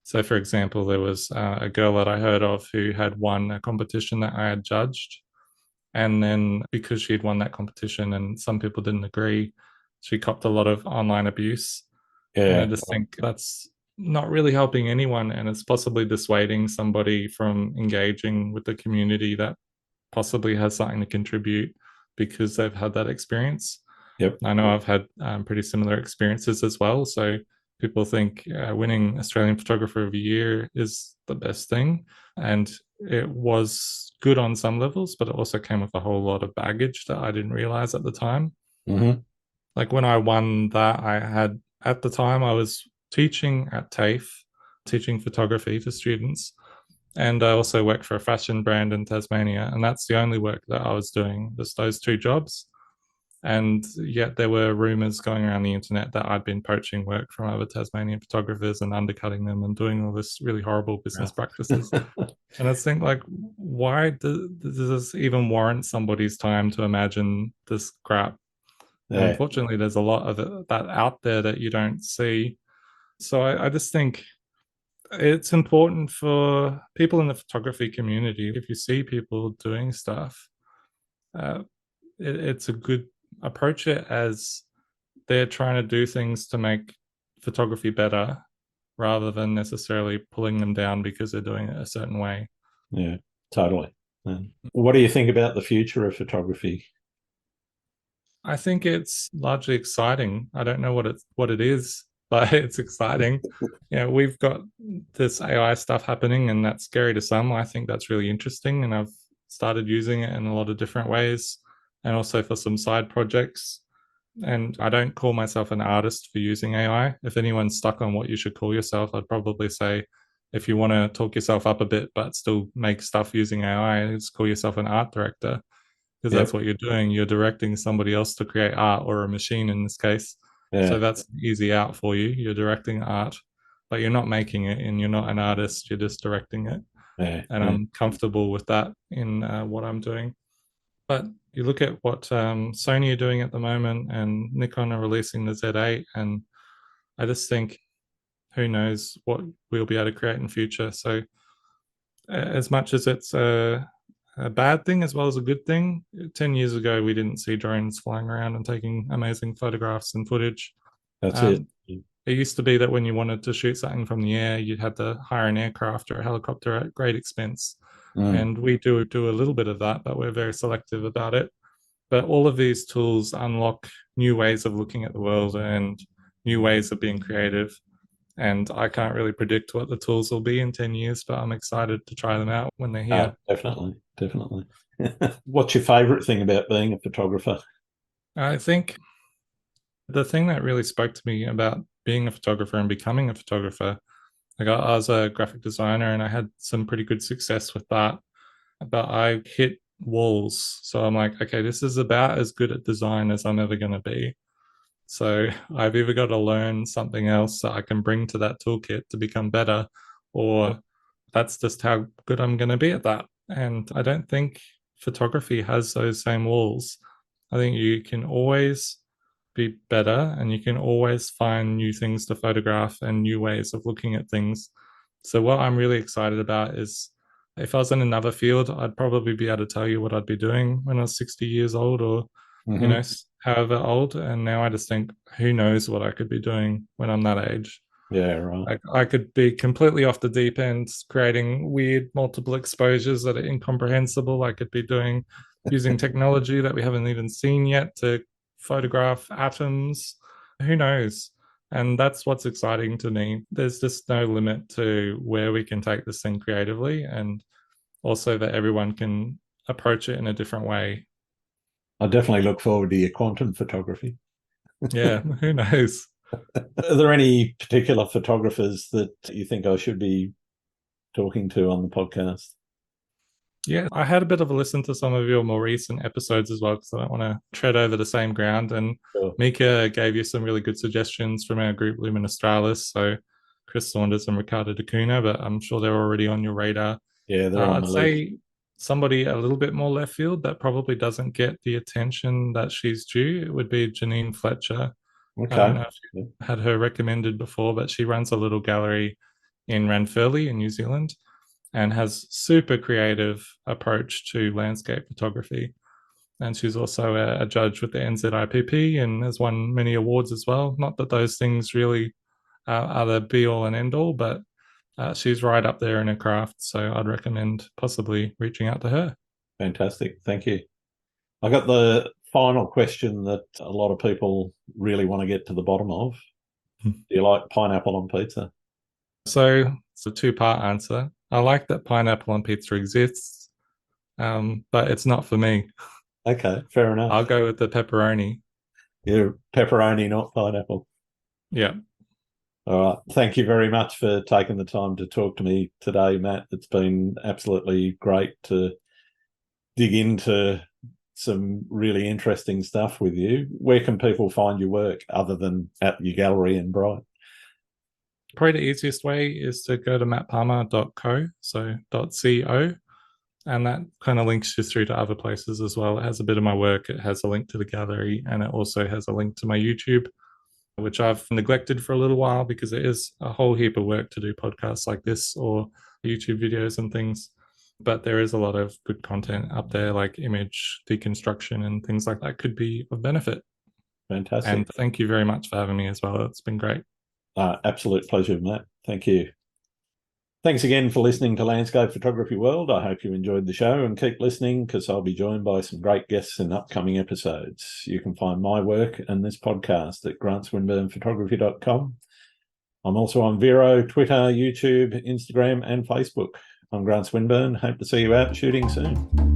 So, for example, there was a girl that I heard of who had won a competition that I had judged. And then because she'd won that competition and some people didn't agree, she copped a lot of online abuse. And I just think that's not really helping anyone. And it's possibly dissuading somebody from engaging with the community that possibly has something to contribute because they've had that experience. Yep. I know I've had pretty similar experiences as well. So people think winning Australian Photographer of the Year is the best thing. And it was good on some levels, but it also came with a whole lot of baggage that I didn't realize at the time. Like when I won that, I had, at the time, I was teaching at TAFE, teaching photography to students. And I also worked for a fashion brand in Tasmania. And that's the only work that I was doing, just those two jobs. And yet there were rumors going around the internet that I'd been poaching work from other Tasmanian photographers and undercutting them and doing all this really horrible business practices. And I think, like, why does this even warrant somebody's time to imagine this crap? And unfortunately, there's a lot of that out there that you don't see. So I just think it's important for people in the photography community, if you see people doing stuff, it's a good approach it as they're trying to do things to make photography better rather than necessarily pulling them down because they're doing it a certain way. Yeah, totally. What do you think about the future of photography? I think it's largely exciting. I don't know what it is, but it's exciting. We've got this AI stuff happening, and that's scary to some. I think that's really interesting, and I've started using it in a lot of different ways, and also for some side projects. And I don't call myself an artist for using AI. If anyone's stuck on what you should call yourself, I'd probably say if you want to talk yourself up a bit but still make stuff using AI, just call yourself an art director, because that's what you're doing. You're directing somebody else to create art, or a machine in this case. So that's easy out for you. You're directing art, but you're not making it, and you're not an artist. You're just directing it. And I'm comfortable with that in what I'm doing. But you look at what Sony are doing at the moment, and Nikon are releasing the Z8, and I just think, who knows what we'll be able to create in future. So as much as it's a bad thing as well as a good thing, 10 years ago, we didn't see drones flying around and taking amazing photographs and footage. That's it. It used to be that when you wanted to shoot something from the air, you'd have to hire an aircraft or a helicopter at great expense. And we do a little bit of that, but we're very selective about it. But all of these tools unlock new ways of looking at the world and new ways of being creative. And I can't really predict what the tools will be in 10 years, but I'm excited to try them out when they're here. Definitely. What's your favorite thing about being a photographer? I think the thing that really spoke to me about being a photographer and becoming a photographer, like I was a graphic designer and I had some pretty good success with that, but I hit walls. So I'm like, okay, this is about as good at design as I'm ever going to be. So I've either got to learn something else that I can bring to that toolkit to become better, or that's just how good I'm going to be at that. And I don't think photography has those same walls. I think you can always be better, and you can always find new things to photograph and new ways of looking at things. So what I'm really excited about is if I was in another field, I'd probably be able to tell you what I'd be doing when I was 60 years old or, however old. And now I just think, who knows what I could be doing when I'm that age. Yeah, right. Like I could be completely off the deep end, creating weird multiple exposures that are incomprehensible. I could be using technology that we haven't even seen yet to photograph atoms. Who knows? And that's what's exciting to me. There's just no limit to where we can take this thing creatively, and also that everyone can approach it in a different way. I definitely look forward to your quantum photography. Yeah, who knows? Are there any particular photographers that you think I should be talking to on the podcast? Yeah, I had a bit of a listen to some of your more recent episodes as well, because I don't want to tread over the same ground. And Sure. Mieke gave you some really good suggestions from our group Lumen Australis. So Chris Saunders and Ricardo da Cunha, but I'm sure they're already on your radar. Yeah, they're on I'd the list. say somebody a little bit more left field that probably doesn't get the attention that she's due. It would be Janine Fletcher. I don't Okay. know if you had her recommended before, but she runs a little gallery in Ranfurly in New Zealand and has super creative approach to landscape photography. And she's also a judge with the NZIPP and has won many awards as well. Not that those things really are the be all and end all, but she's right up there in her craft. So I'd recommend possibly reaching out to her. Fantastic. Thank you. I got the final question that a lot of people really want to get to the bottom of. Do you like pineapple on pizza? So it's a two-part answer. I like that pineapple on pizza exists, but it's not for me. Okay, fair enough. I'll go with the pepperoni. Yeah, pepperoni, not pineapple. Yeah. All right. Thank you very much for taking the time to talk to me today, Matt. It's been absolutely great to dig into some really interesting stuff with you. Where can people find your work other than at your gallery in Bright? Probably the easiest way is to go to mattpalmer.co, so .co, and that kind of links you through to other places as well. It has a bit of my work, it has a link to the gallery, and it also has a link to my YouTube, which I've neglected for a little while because it is a whole heap of work to do podcasts like this or YouTube videos and things. But there is a lot of good content up there, like image deconstruction and things like that could be of benefit. Fantastic. And thank you very much for having me as well. It's been great. Absolute pleasure, Matt. Thank you. Thanks again for listening to Landscape Photography World. I hope you enjoyed the show and keep listening because I'll be joined by some great guests in upcoming episodes. You can find my work and this podcast at grantswinburnphotography.com. I'm also on Vero, Twitter, YouTube, Instagram, and Facebook. I'm Grant Swinburne. Hope to see you out shooting soon.